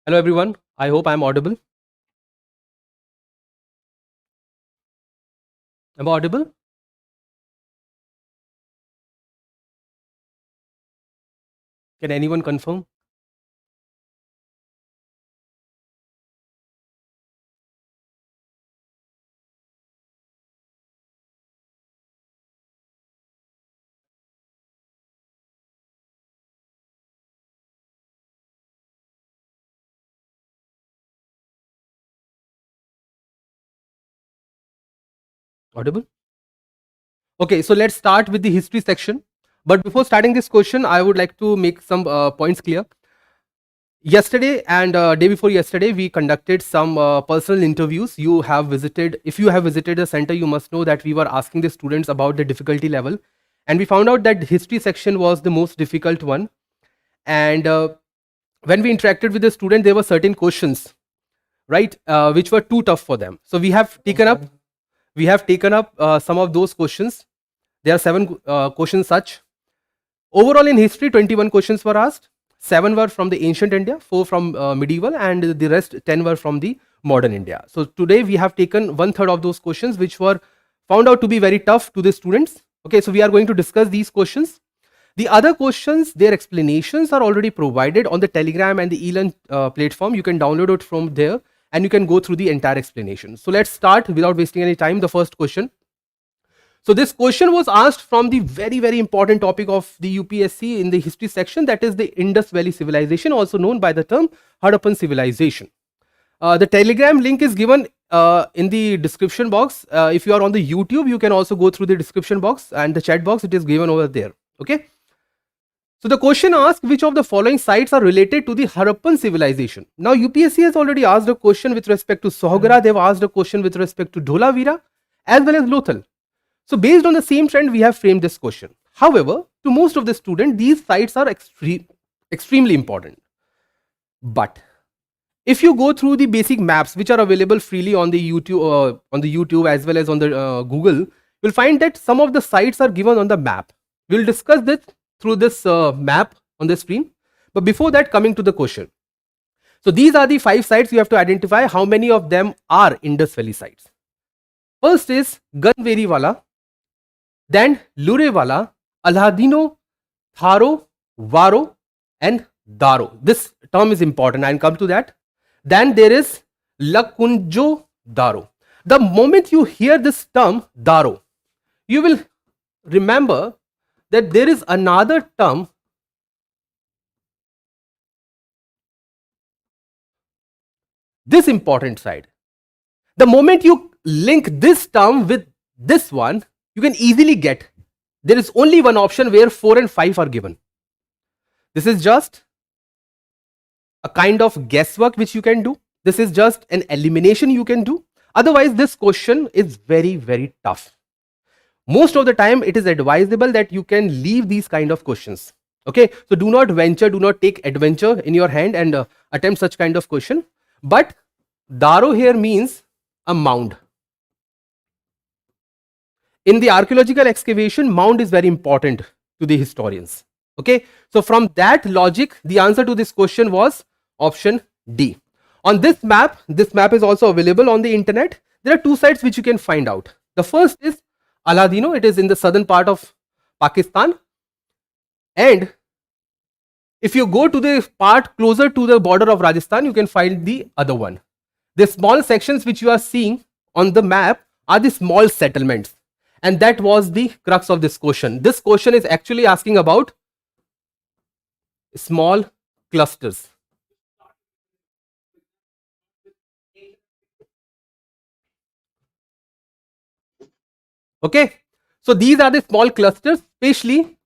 Speaker 3: Hello everyone, I hope I am audible. Am I audible? Can anyone confirm? Audible? Okay, so let's start with the history section. But before starting this question, I would like to make some points clear. Yesterday and day before yesterday, we conducted some personal interviews. If you have visited the center, you must know that we were asking the students about the difficulty level. And we found out that the history section was the most difficult one. And when we interacted with the student, there were certain questions, right, which were too tough for them. So we have taken up some of those questions. There are 7 questions such. Overall in history, 21 questions were asked. 7 were from the ancient India, 4 from medieval, and the rest 10 were from the modern India. So today we have taken 1/3 of those questions which were found out to be very tough to the students. Okay, so we are going to discuss these questions. The other questions, their explanations are already provided on the Telegram and the ELEARN platform. You can download it from there and you can go through the entire explanation. So let's start without wasting any time. The first question. So this question was asked from the very important topic of the UPSC in the history section, that is the Indus Valley Civilization, also known by the term Harappan Civilization. The Telegram link is given in the description box. If you are on the YouTube, you can also go through the description box, and the chat box, it is given over there. Okay. So the question asks, which of the following sites are related to the Harappan civilization? Now UPSC has already asked a question with respect to Sohagara. They've asked a question with respect to Dholavira as well as Lothal. So based on the same trend, we have framed this question. However, to most of the students, these sites are extremely important. But if you go through the basic maps which are available freely on the YouTube as well as on the Google, you'll find that some of the sites are given on the map. We'll discuss this through this map on the screen. But before that, coming to the question. So these are the 5 sites. You have to identify how many of them are Indus Valley sites. First is Ganveri Wala, then Lurewala, Alhadino, Tharo, Varo, and Daro. This term is important. I'll come to that. Then there is Lakunjo Daro. The moment you hear this term Daro, you will remember that there is another term this important side. The moment you link this term with this one, you can easily get there is only one option where 4 and 5 are given. This is just a kind of guesswork which you can do. This is just an elimination you can do. Otherwise, this question is very, very tough. Most of the time, it is advisable that you can leave these kind of questions. Okay, so do not venture, do not take adventure in your hand and attempt such kind of question. But Daro here means a mound. In the archaeological excavation, mound is very important to the historians. Okay, so from that logic, the answer to this question was option D. On this map is also available on the internet. There are 2 sites which you can find out. The first is Aladino, it is in the southern part of Pakistan. And if you go to the part closer to the border of Rajasthan, you can find the other one. The small sections which you are seeing on the map are the small settlements. And that was the crux of this question. This question is actually asking about small clusters. Okay, so these are the small clusters, especially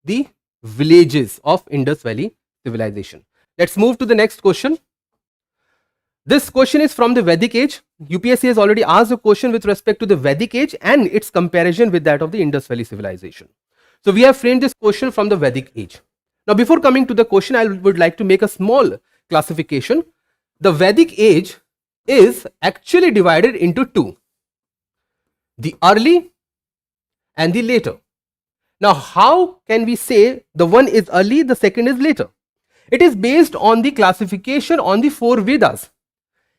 Speaker 3: the villages of Indus Valley civilization. Let's move to the next question. This question is from the Vedic Age. UPSC has already asked a question with respect to the Vedic Age and its comparison with that of the Indus Valley civilization. So we have framed this question from the Vedic Age. Now before coming to the question, I would like to make a small classification. The Vedic Age is actually divided into 2. The early and the later. Now how can we say the one is early, the second is later? It is based on the classification on the 4 Vedas.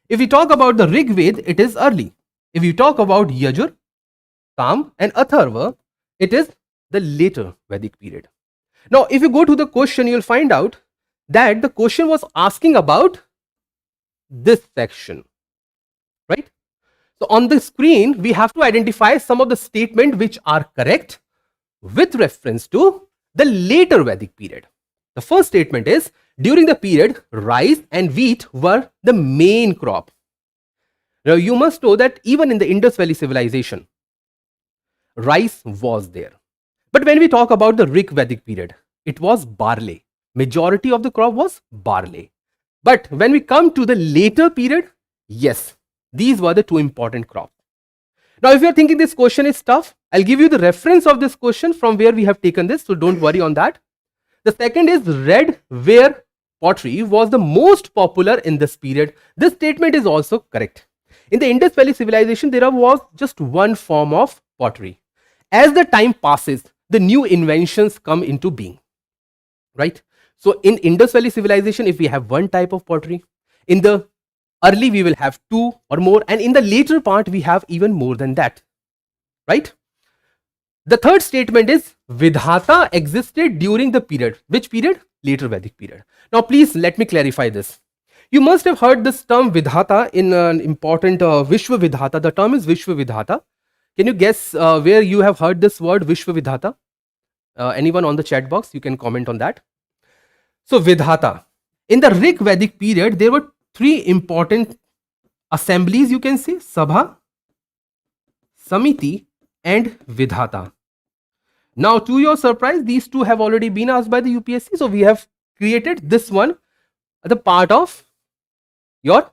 Speaker 3: If we talk about the Rig Veda, it is early. If you talk about Yajur, Sam and Atharva, it is the later Vedic period. Now if you go to the question, you will find out that the question was asking about this section, right? So on the screen, we have to identify some of the statements which are correct with reference to the later Vedic period. The first statement is, during the period, rice and wheat were the main crop. Now you must know that even in the Indus Valley civilization, rice was there. But when we talk about the Rig Vedic period, it was barley. Majority of the crop was barley. But when we come to the later period, yes, these were the 2 important crops. Now if you are thinking this question is tough, I'll give you the reference of this question from where we have taken this, so don't worry on that. The second is red ware pottery was the most popular in this period. This statement is also correct. In the Indus Valley civilization, there was just one form of pottery. As the time passes, the new inventions come into being, right? So in Indus Valley civilization, if we have one type of pottery, in the early we will have 2 or more, and in the later part we have even more than that, right? The third statement is Vidhata existed during the period. Which period? Later Vedic period. Now please let me clarify this. You must have heard this term Vidhata in an important Vishwa Vidhata. The term is Vishwa Vidhata. Can you guess where you have heard this word Vishwa Vidhata? Anyone on the chat box, you can comment on that. So Vidhata. In the Rig Vedic period, there were 3 important assemblies, you can say, Sabha, Samiti and Vidhata. Now to your surprise, these 2 have already been asked by the UPSC. So we have created this one as a part of your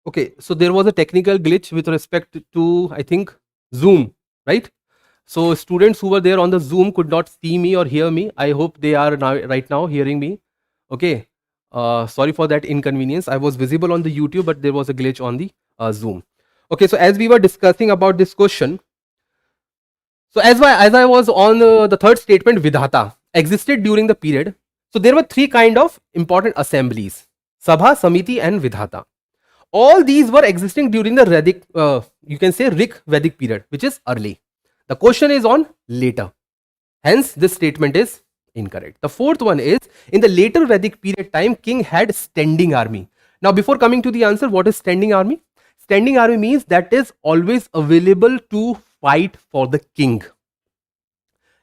Speaker 3: Okay, so there was a technical glitch with respect to, I think, Zoom, right? So students who were there on the Zoom could not see me or hear me. I hope they are now right now hearing me. Okay. Sorry for that inconvenience. I was visible on the YouTube, but there was a glitch on the Zoom. Okay, so as we were discussing about this question, so as I was on the third statement, Vidhata existed during the period. So there were three kind of important assemblies: Sabha, Samiti, and Vidhata. All these were existing during the Vedic, you can say Rik Vedic period, which is early. The question is on later. Hence, this statement is incorrect. The fourth one is, in the later Vedic period time, king had standing army. Now, before coming to the answer, what is standing army? Standing army means that is always available to fight for the king.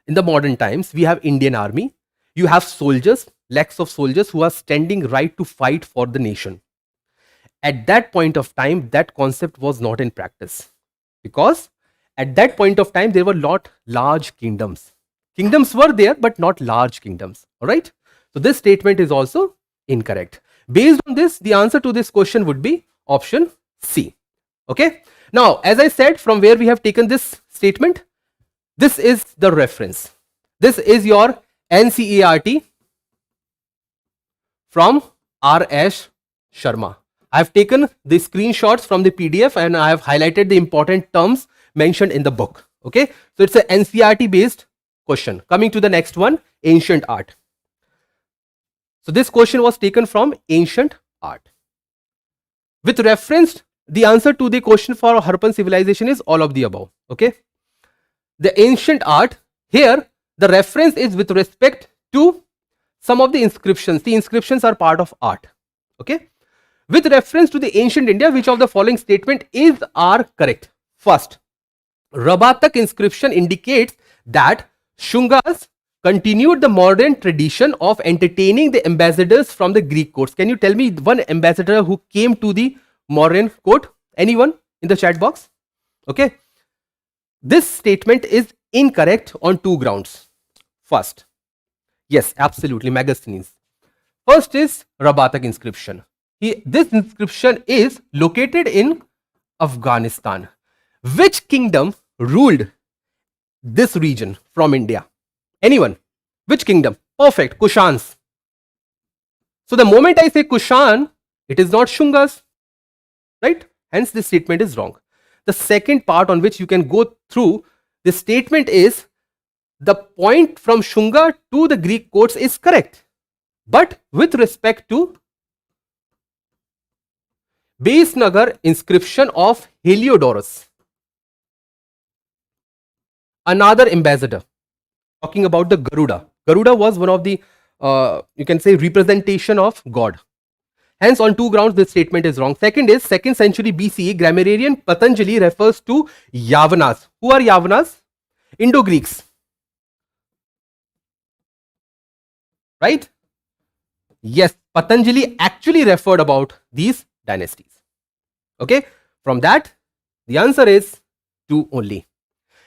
Speaker 3: In the modern times, we have Indian army. You have soldiers, lakhs of soldiers who are standing right to fight for the nation. At that point of time, that concept was not in practice, because at that point of time there were not large kingdoms. Kingdoms were there, but not large kingdoms. All right. So this statement is also incorrect. Based on this, the answer to this question would be option C. Okay. Now, as I said, from where we have taken this statement, this is the reference. This is your NCERT from R.S. Sharma. I have taken the screenshots from the PDF and I have highlighted the important terms mentioned in the book. Okay, so it's an NCERT based question. Coming to the next one, ancient art. So this question was taken from ancient art. With reference, the answer to the question for Harappan civilization is all of the above. Okay, the ancient art, here the reference is with respect to some of the inscriptions. The inscriptions are part of art. Okay. With reference to the ancient India, which of the following statement are correct? First, Rabatak inscription indicates that Shungas continued the modern tradition of entertaining the ambassadors from the Greek courts. Can you tell me one ambassador who came to the modern court? Anyone in the chat box? Okay. This statement is incorrect on two grounds. First, yes, absolutely, Megasthenes. First is Rabatak inscription. This inscription is located in Afghanistan. Which kingdom ruled this region from India? Anyone? Which kingdom? Perfect, Kushans. So the moment I say Kushan, it is not Shungas, right? Hence this statement is wrong. The second part on which you can go through this statement is the point from Shunga to the Greek courts is correct, but with respect to Base Nagar inscription of Heliodorus, another ambassador, talking about the Garuda. Garuda was one of the, you can say, representation of God. Hence, on two grounds, this statement is wrong. Second is, 2nd century BCE, grammarian Patanjali refers to Yavanas. Who are Yavanas? Indo-Greeks. Right? Yes, Patanjali actually referred about these dynasties. Okay, from that, the answer is 2 only.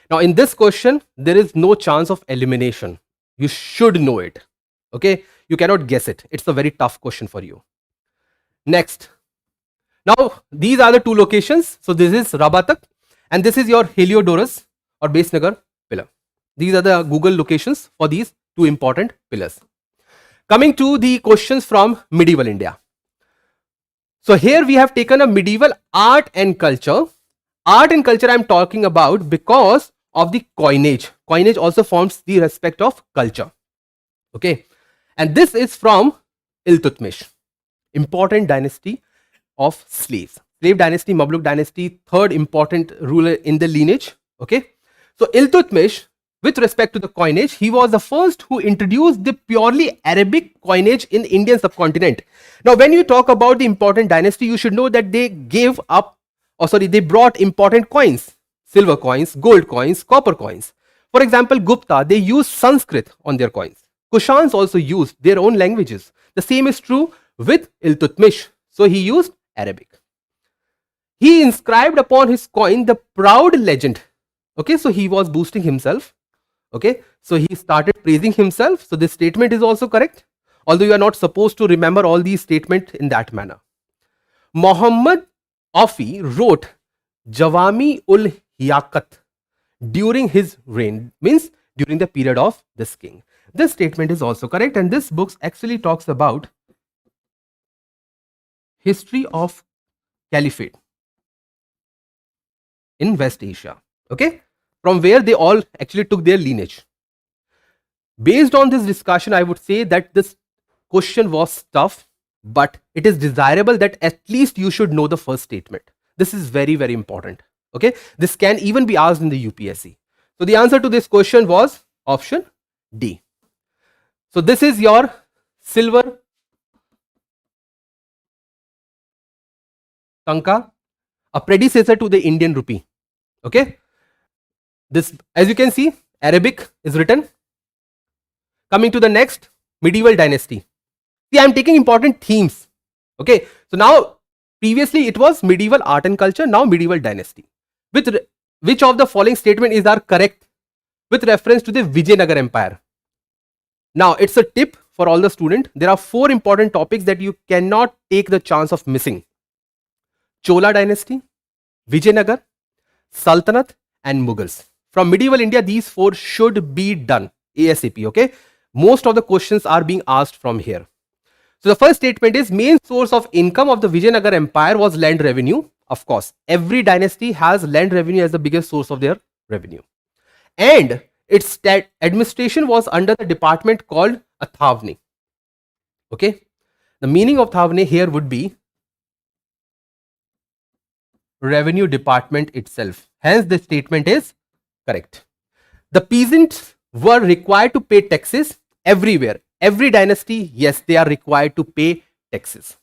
Speaker 3: Now, in this question, there is no chance of elimination. You should know it. Okay, you cannot guess it. It's a very tough question for you. Next. Now, these are the two locations. So, this is Rabatak and this is your Heliodorus or Base Nagar pillar. These are the Google locations for these two important pillars. Coming to the questions from medieval India. So here we have taken a medieval art and culture. Art and culture I am talking about because of the coinage. Coinage also forms the respect of culture. Okay. And this is from Iltutmish, important dynasty of slaves. Slave dynasty, Mamluk dynasty, third important ruler in the lineage. Okay. So Iltutmish, with respect to the coinage, he was the first who introduced the purely Arabic coinage in Indian subcontinent. Now, when you talk about the important dynasty, you should know that they they brought important coins, silver coins, gold coins, copper coins. For example, Gupta, they used Sanskrit on their coins. Kushans also used their own languages. The same is true with Iltutmish. So he used Arabic. He inscribed upon his coin the proud legend. Okay, so he was boosting himself. Okay, so he started praising himself. So this statement is also correct, although you are not supposed to remember all these statements in that manner. Muhammad Aufi wrote Jawami ul Hiyaqat during his reign, means during the period of this king. This statement is also correct, and this book actually talks about history of caliphate in West Asia, okay, from where they all actually took their lineage. Based on this discussion, I would say that this question was tough, but it is desirable that at least you should know the first statement. This is very, very important. Okay, this can even be asked in the UPSC. So the answer to this question was option D. So this is your silver tanka, a predecessor to the Indian rupee. Okay, this, as you can see, Arabic is written. Coming to the next, medieval dynasty. See, I am taking important themes. Okay, so now previously it was medieval art and culture, now medieval dynasty. Which of the following statement is are correct with reference to the Vijayanagar Empire? Now it's a tip for all the student. There are 4 important topics that you cannot take the chance of missing: Chola dynasty, Vijayanagar, Sultanate, and Mughals. From medieval India, these 4 should be done ASAP. Okay, most of the questions are being asked from here. So the first statement is main source of income of the Vijayanagar Empire was land revenue. Of course, every dynasty has land revenue as the biggest source of their revenue. And its administration was under the department called a Thavni. Okay, the meaning of Thavni here would be revenue department itself. Hence, the statement is correct. The peasants were required to pay taxes everywhere. Every dynasty, yes, they are required to pay taxes.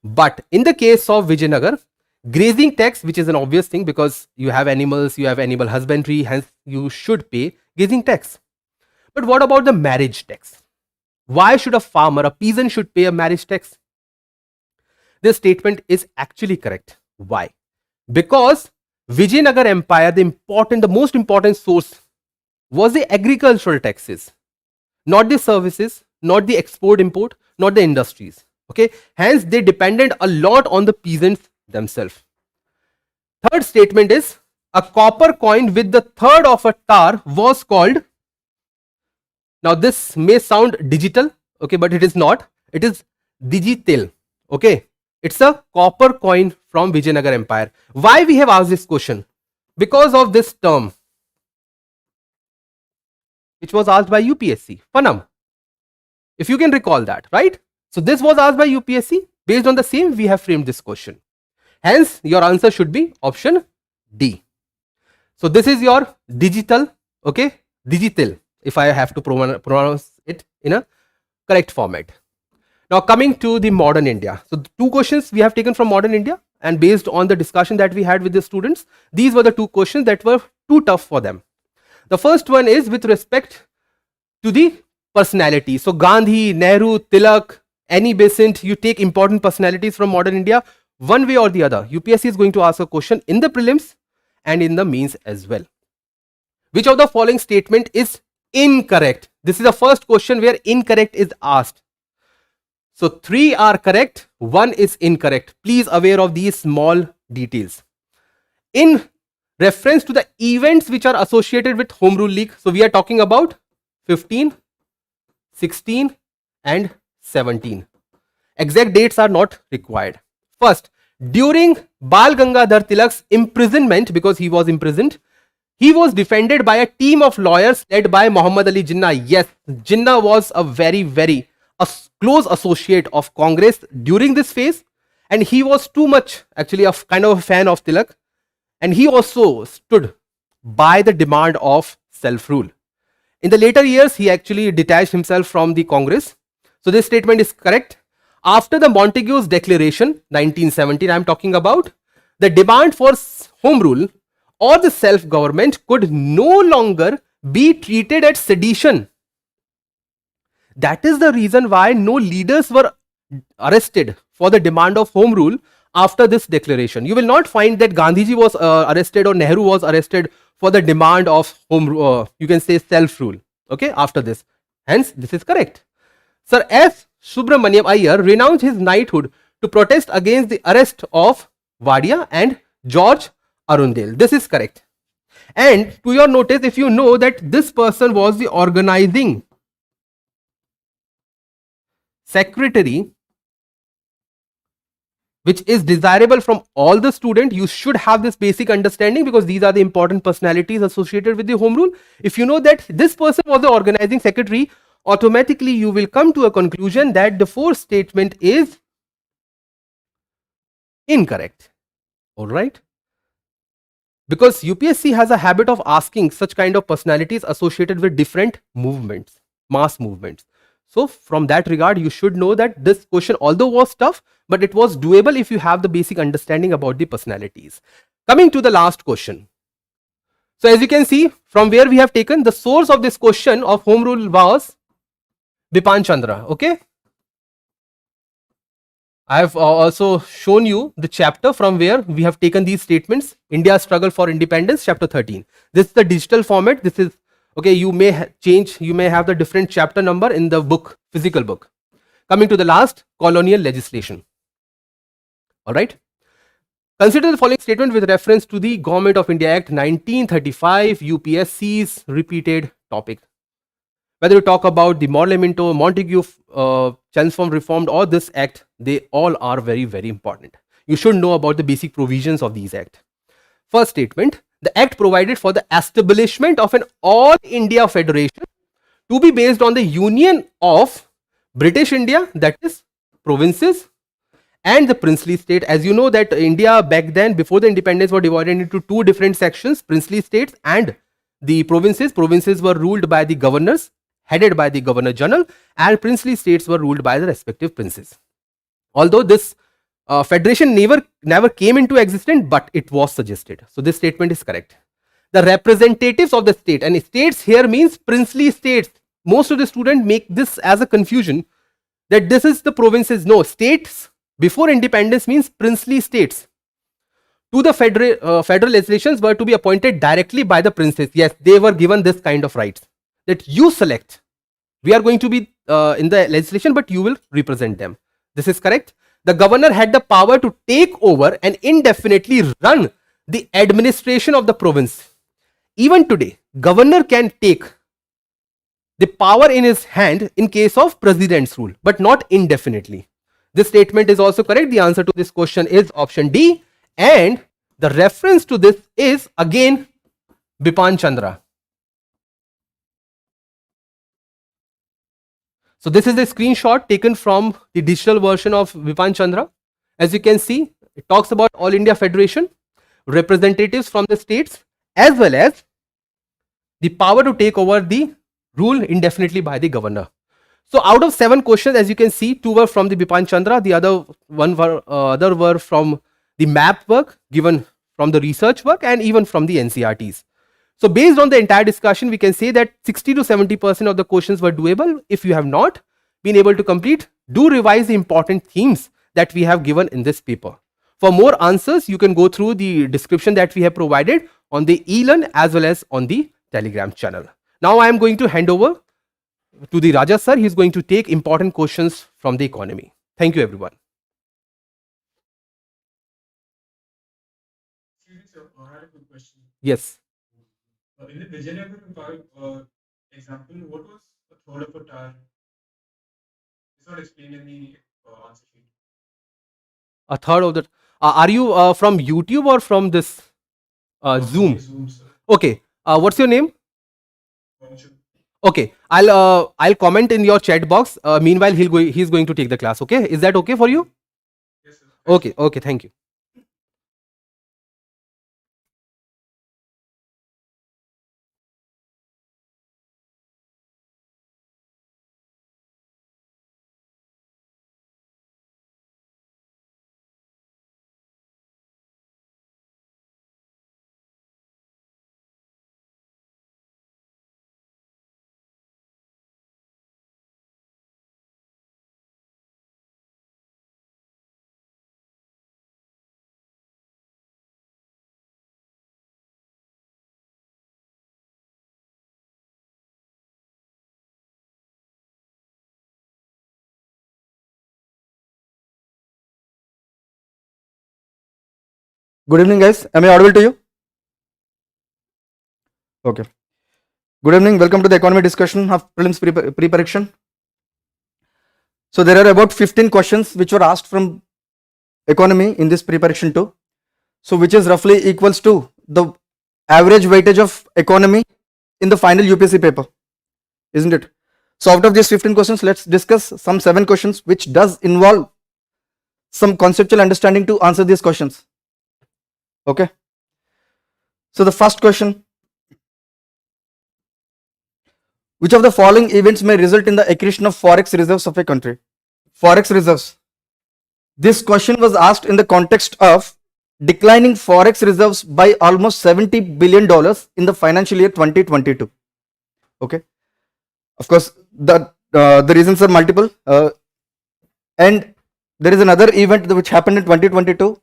Speaker 3: But in the case of Vijayanagar, grazing tax, which is an obvious thing because you have animals, you have animal husbandry, hence you should pay grazing tax. But what about the marriage tax? Why should a farmer, a peasant should pay a marriage tax? This statement is actually correct. Why? Because Vijayanagar Empire, the most important source was the agricultural taxes, not the services, not the export import, not the industries. Okay, hence they depended a lot on the peasants themselves. Third statement is a copper coin with the third of a tar was called. Now this may sound digital, okay, but it is not. It is digital. Okay, it's a copper coin from Vijayanagar Empire. Why we have asked this question? Because of this term, which was asked by UPSC, Panam. If you can recall that, right? So this was asked by UPSC. Based on the same, we have framed this question. Hence, your answer should be option D. So this is your digital, okay? Digital, if I have to pronounce it in a correct format. Now coming to the modern India. So the 2 questions we have taken from modern India, and based on the discussion that we had with the students, these were the 2 questions that were too tough for them. The first one is with respect to the personality. So Gandhi, Nehru, Tilak, Annie Besant, you take important personalities from modern India, one way or the other. UPSC is going to ask a question in the prelims and in the mains as well. Which of the following statement is incorrect? This is the first question where incorrect is asked. So 3 are correct, 1 is incorrect. Please aware of these small details. In reference to the events which are associated with Home Rule League, so we are talking about 15, 16 and 17. Exact dates are not required. First, during Bal Gangadhar Tilak's imprisonment, because he was imprisoned, he was defended by a team of lawyers led by Muhammad Ali Jinnah. Yes, Jinnah was a very close associate of Congress during this phase, and he was too much actually a kind of a fan of Tilak, and he also stood by the demand of self-rule. In the later years, he actually detached himself from the Congress. So this statement is correct. After the Montague's Declaration, 1917, I am talking about, the demand for home rule or the self-government could no longer be treated as sedition. That is the reason why no leaders were arrested for the demand of home rule after this declaration. You will not find that Gandhiji was arrested or Nehru was arrested for the demand of home, you can say self-rule, okay, after this. Hence, this is correct. Sir S. Subramaniam Iyer renounced his knighthood to protest against the arrest of Wadia and George Arundel. This is correct. And to your notice, if you know that this person was the organizing secretary, which is desirable from all the student, you should have this basic understanding because these are the important personalities associated with the home rule. If you know that this person was the organizing secretary, automatically you will come to a conclusion that the fourth statement is incorrect. All right. Because UPSC has a habit of asking such kind of personalities associated with different movements, mass movements. So from that regard, you should know that this question, although was tough, but it was doable if you have the basic understanding about the personalities. Coming to the last question. So as you can see from where we have taken, the source of this question of home rule was Bipan Chandra. Okay. I have also shown you the chapter from where we have taken these statements. India's struggle for independence, chapter 13. This is the digital format. This is okay. You may change, you may have the different chapter number in the book, physical book. Coming to the last, colonial legislation. All right. Consider the following statement with reference to the Government of India Act 1935, UPSC's repeated topic. Whether you talk about the Morlemento, Montague, Chelmsford Reformed or this act, they all are very, very important. You should know about the basic provisions of these acts. First statement, the act provided for the establishment of an all India federation to be based on the union of British India, that is provinces, and the princely state. As you know that India back then, before the independence, were divided into two different sections, princely states and the provinces. Provinces were ruled by the governors, headed by the governor general, and princely states were ruled by the respective princes. Although this federation never came into existence, but it was suggested. So this statement is correct. The representatives of the state, and states here means princely states. Most of the students make this as a confusion that this is the provinces. No, states before independence means princely states. To the federal legislations were to be appointed directly by the princes. Yes, they were given this kind of rights that you select. We are going to be in the legislation, but you will represent them. This is correct. The governor had the power to take over and indefinitely run the administration of the province. Even today, governor can take the power in his hand in case of president's rule, but not indefinitely. This statement is also correct. The answer to this question is option D, and the reference to this is again Bipan Chandra. So this is a screenshot taken from the digital version of Bipan Chandra. As you can see, it talks about All India Federation, representatives from the states, as well as the power to take over the rule indefinitely by the governor. So out of 7 questions, as you can see, 2 were from the Bipan Chandra, the other were from the map work given from the research work and even from the NCRTs. So based on the entire discussion, we can say that 60 to 70% of the questions were doable. If you have not been able to complete, do revise the important themes that we have given in this paper. For more answers, you can go through the description that we have provided on the ELEARN as well as on the Telegram channel. Now I am going to hand over to the Raja sir. He is going to take important questions from the economy. Thank you, everyone.
Speaker 4: Excuse me, sir. I had a quick question.
Speaker 3: Yes.
Speaker 4: In the Vijayanagara example, what was a third of a tire? It's not explained in the answer sheet.
Speaker 3: A third of the. Are you from YouTube or from this Zoom?
Speaker 4: Zoom, sir.
Speaker 3: Okay. What's your name?
Speaker 4: Function.
Speaker 3: Okay. I'll comment in your chat box. Meanwhile, he's going to take the class. Okay. Is that okay for you?
Speaker 4: Yes, sir.
Speaker 3: Okay. Okay. Thank you.
Speaker 5: Good evening, guys. Am I audible to you? Okay. Good evening. Welcome to the economy discussion of prelims pre-Pareekshan. So there are about 15 questions which were asked from economy in this pre-Pareekshan 2. So which is roughly equals to the average weightage of economy in the final UPSC paper, isn't it? So out of these 15 questions, let's discuss some 7 questions which does involve some conceptual understanding to answer these questions. Okay. So the first question, which of the following events may result in the accretion of forex reserves of a country? Forex reserves. This question was asked in the context of declining forex reserves by almost $70 billion in the financial year 2022. Okay. Of course, the reasons are multiple. And there is another event which happened in 2022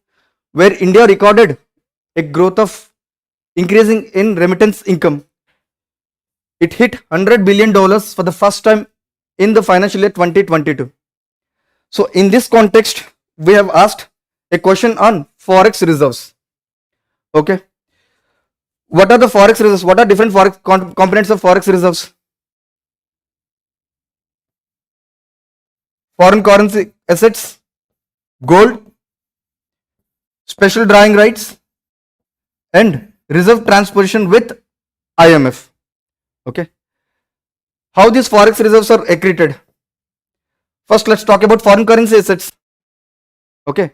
Speaker 5: where India recorded a growth of increasing in remittance income. It hit $100 billion for the first time in the financial year 2022. So in this context, we have asked a question on forex reserves. Okay. What are the forex reserves? What are different forex components of forex reserves? Foreign currency assets, gold, special drawing rights, and reserve transposition with IMF. Okay. How these forex reserves are accreted? First, let's talk about foreign currency assets. Okay.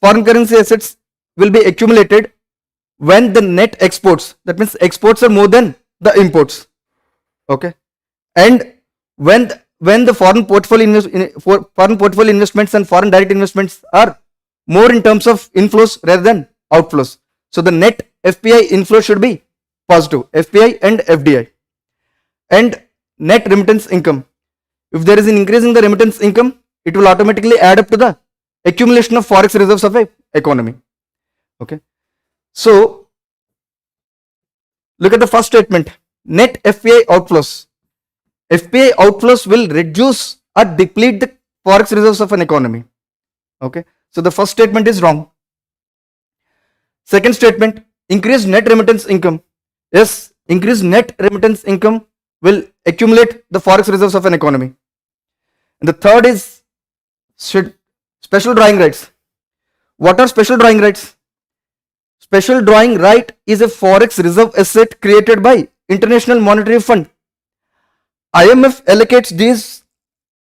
Speaker 5: Foreign currency assets will be accumulated when the net exports, that means exports are more than the imports. Okay. And when the foreign portfolio investments and foreign direct investments are more in terms of inflows rather than outflows. So the net FPI inflow should be positive, FPI and FDI. And net remittance income. If there is an increase in the remittance income, it will automatically add up to the accumulation of forex reserves of a economy. Okay. So look at the first statement. Net FPI outflows. FPI outflows will reduce or deplete the forex reserves of an economy. Okay. So the first statement is wrong. Second statement, increased net remittance income. Yes, increased net remittance income will accumulate the forex reserves of an economy. And the third is special drawing rights. What are special drawing rights? Special drawing right is a forex reserve asset created by International Monetary Fund. IMF allocates these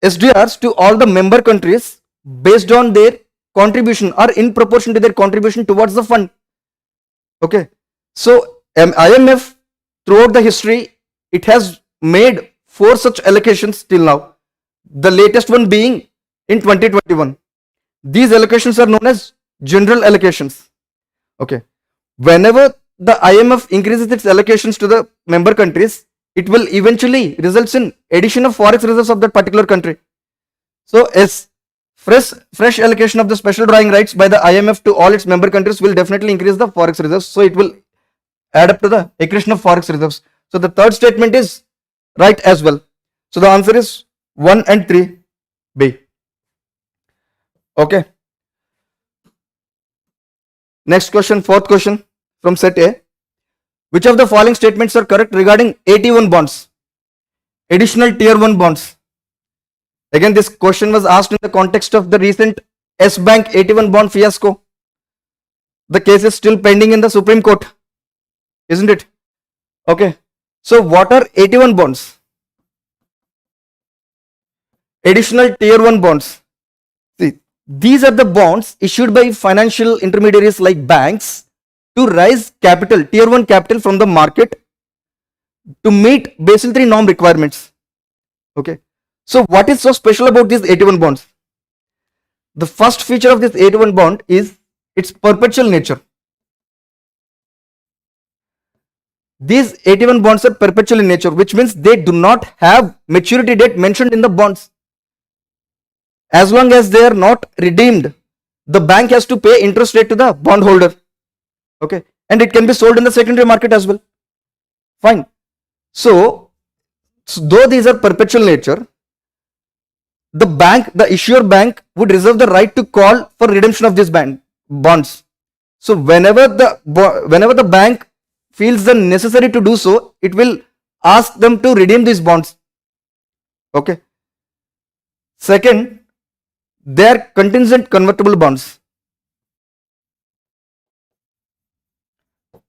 Speaker 5: SDRs to all the member countries based on their contribution or in proportion to their contribution towards the fund. Okay. So IMF throughout the history, it has made 4 such allocations till now. The latest one being in 2021. These allocations are known as general allocations. Okay. Whenever the IMF increases its allocations to the member countries, it will eventually result in addition of forex reserves of that particular country. So as fresh allocation of the special drawing rights by the IMF to all its member countries will definitely increase the forex reserves. So it will add up to the accretion of forex reserves. So the third statement is right as well. So the answer is 1 and 3B. Okay. Next question, fourth question from set A. Which of the following statements are correct regarding AT1 bonds? Additional tier 1 bonds. Again, this question was asked in the context of the recent S-Bank AT1 bond fiasco. The case is still pending in the Supreme Court, isn't it? Okay. So what are AT1 bonds? Additional tier 1 bonds. See, these are the bonds issued by financial intermediaries like banks to raise capital, tier 1 capital from the market to meet Basel III norm requirements. Okay. So what is so special about these AT1 bonds? The first feature of this AT1 bond is its perpetual nature. These AT1 bonds are perpetual in nature, which means they do not have maturity date mentioned in the bonds. As long as they are not redeemed, the bank has to pay interest rate to the bondholder. Okay. And it can be sold in the secondary market as well. Fine. So though these are perpetual nature, the issuer bank would reserve the right to call for redemption of these bonds. So whenever the bank feels the necessary to do so, it will ask them to redeem these bonds. Okay. Second, they are contingent convertible bonds.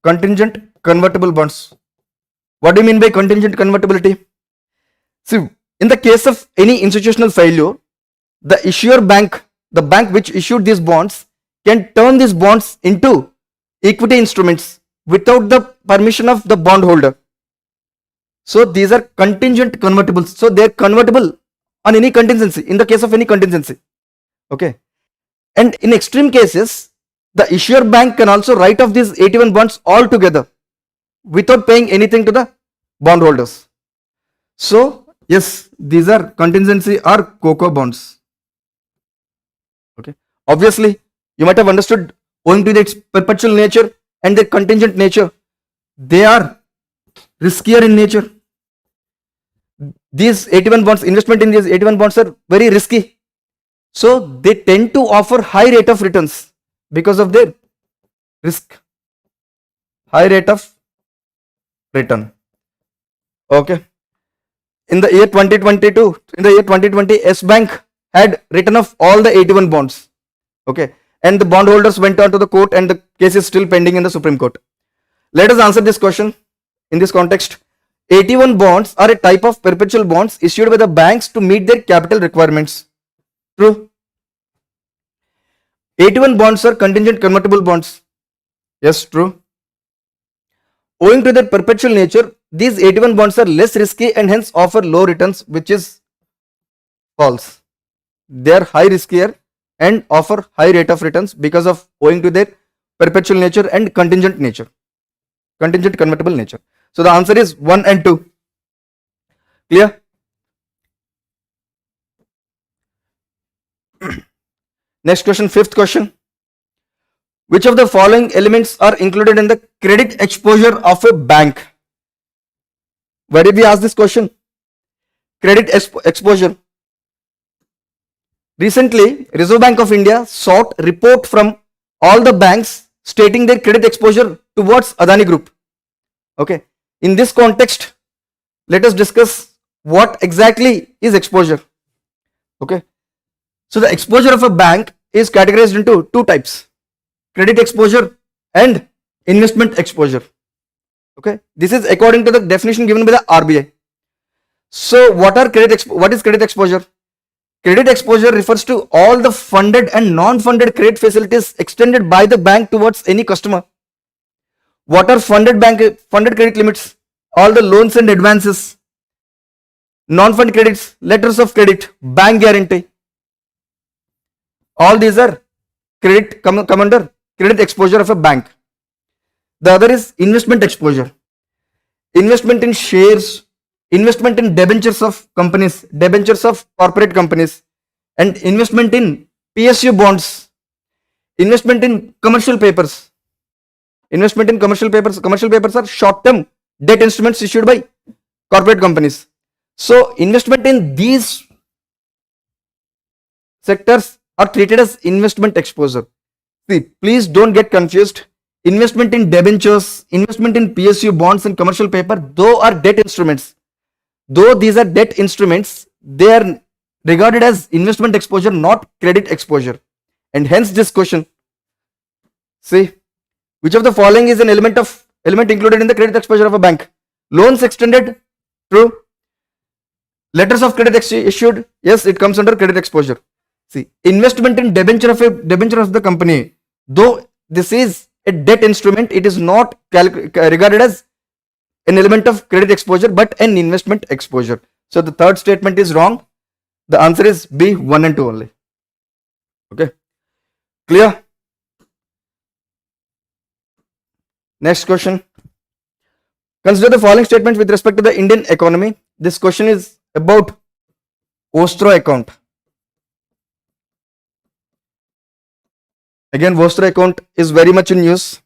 Speaker 5: Contingent convertible bonds. What do you mean by contingent convertibility? See, in the case of any institutional failure, the issuer bank, the bank which issued these bonds, can turn these bonds into equity instruments without the permission of the bondholder. So these are contingent convertibles. So they are convertible on any contingency, in the case of any contingency. Okay. And in extreme cases, the issuer bank can also write off these 81 bonds altogether without paying anything to the bondholders. So yes, these are contingency or COCO bonds. Okay. Obviously, you might have understood, owing to its perpetual nature and their contingent nature, they are riskier in nature. These 81 bonds, investment in these 81 bonds are very risky. So they tend to offer high rate of returns because of their risk. High rate of return. Okay. In the year 2020, S Bank had written off all the 81 bonds. Okay. And the bondholders went on to the court and the case is still pending in the Supreme Court. Let us answer this question in this context. 81 bonds are a type of perpetual bonds issued by the banks to meet their capital requirements. True. 81 bonds are contingent convertible bonds. Yes, true. Owing to their perpetual nature, these 81 bonds are less risky and hence offer low returns, which is false. They are high riskier and offer high rate of returns because of owing to their perpetual nature and contingent nature, contingent convertible nature. So the answer is 1 and 2. Clear? Next question, fifth question. Which of the following elements are included in the credit exposure of a bank? Where did we ask this question? Credit exposure. Recently, Reserve Bank of India sought report from all the banks stating their credit exposure towards Adani Group. Okay. In this context, let us discuss what exactly is exposure. Okay. So the exposure of a bank is categorized into two types: credit exposure and investment exposure. Okay. This is according to the definition given by the RBI. So what is credit exposure? Credit exposure refers to all the funded and non-funded credit facilities extended by the bank towards any customer. What are funded credit limits? All the loans and advances. Non-fund credits, letters of credit, bank guarantee. All these are come under credit exposure of a bank. The other is investment exposure. Investment in shares, investment in debentures of companies, debentures of corporate companies, and investment in PSU bonds, investment in commercial papers. Investment in commercial papers. Commercial papers are short-term debt instruments issued by corporate companies. So investment in these sectors are treated as investment exposure. See, please don't get confused. Investment in debentures, investment in PSU bonds and commercial paper, though are debt instruments. Though these are debt instruments, they are regarded as investment exposure, not credit exposure. And hence this question. See, which of the following is an element included in the credit exposure of a bank? Loans extended, true. Letters of credit issued, yes, it comes under credit exposure. See, investment in debenture of the company, though this is a debt instrument, it is not regarded as an element of credit exposure but an investment exposure. So the third statement is wrong. The answer is B, 1 and 2 only. Okay, clear? Next question. Consider the following statements with respect to the Indian economy. This question is about Vostro account. Again, Vostro account is very much in use.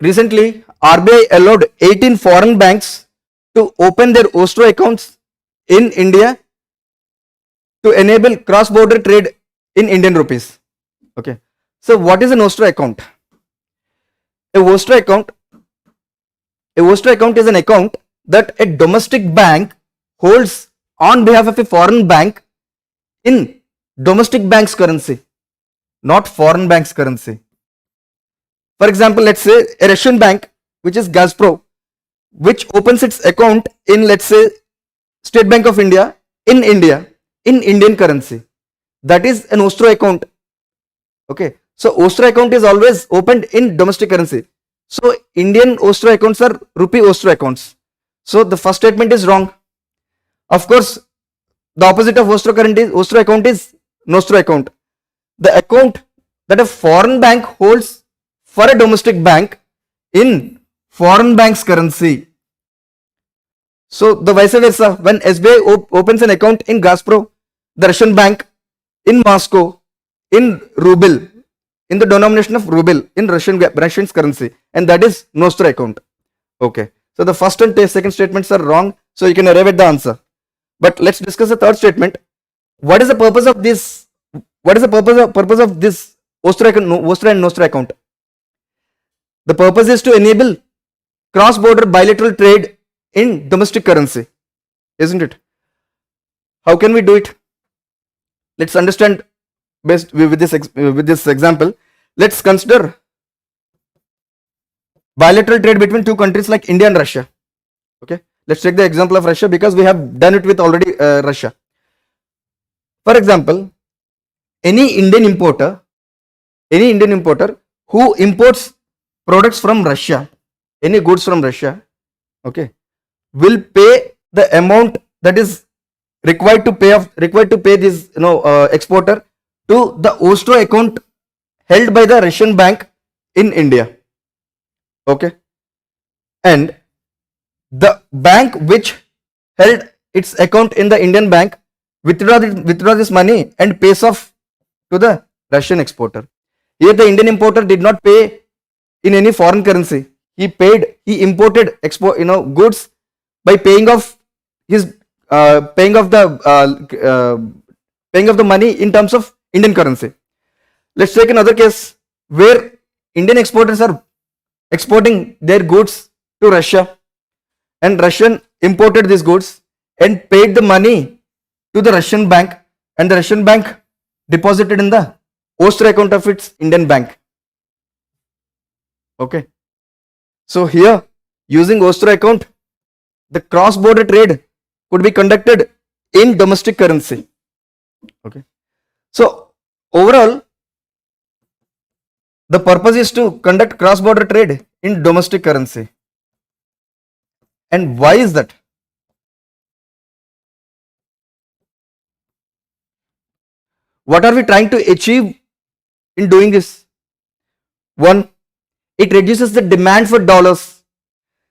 Speaker 5: Recently, RBI allowed 18 foreign banks to open their Vostro accounts in India to enable cross-border trade in Indian rupees. Okay. So what is an Vostro account? A Vostro account is an account that a domestic bank holds on behalf of a foreign bank in domestic bank's currency, not foreign bank's currency. For example, let's say a Russian bank, which is Gazprom, which opens its account in, let's say, State Bank of India in Indian currency. That is an Vostro account. Okay. So Vostro account is always opened in domestic currency. So Indian Vostro accounts are rupee Vostro accounts. So the first statement is wrong. Of course, the opposite of Vostro account is Nostro account. The account that a foreign bank holds for a domestic bank in foreign bank's currency. So the vice versa, when SBI opens an account in Gazprom, the Russian bank in Moscow, in ruble, in the denomination of ruble, in Russian's currency, and that is Nostro account. Okay. So the first and second statements are wrong, so you can arrive at the answer. But let's discuss the third statement. What is the purpose of this? What is the purpose of this Vostro and Nostro account? The purpose is to enable cross-border bilateral trade in domestic currency, isn't it? How can we do it? Let's understand best with this example. Let's consider bilateral trade between two countries like India and Russia. Okay, let's take the example of Russia because we have done it with already Russia. For example, any Indian importer who imports products from Russia, any goods from Russia, okay, will pay the amount that is required to pay this exporter to the Vostro account held by the Russian bank in India. Okay, and the bank which held its account in the Indian bank withdraw this money and pays off to the Russian exporter. Here the Indian importer did not pay in any foreign currency. He imported goods by paying off the money in terms of Indian currency. Let's take another case where Indian exporters are exporting their goods to Russia, and Russian imported these goods and paid the money to the Russian bank, and the Russian bank deposited in the Vostro account of its Indian bank. Okay. So here, using Vostro account, the cross-border trade could be conducted in domestic currency. Okay. So overall, the purpose is to conduct cross-border trade in domestic currency. And why is that? What are we trying to achieve in doing this? One, it reduces the demand for dollars.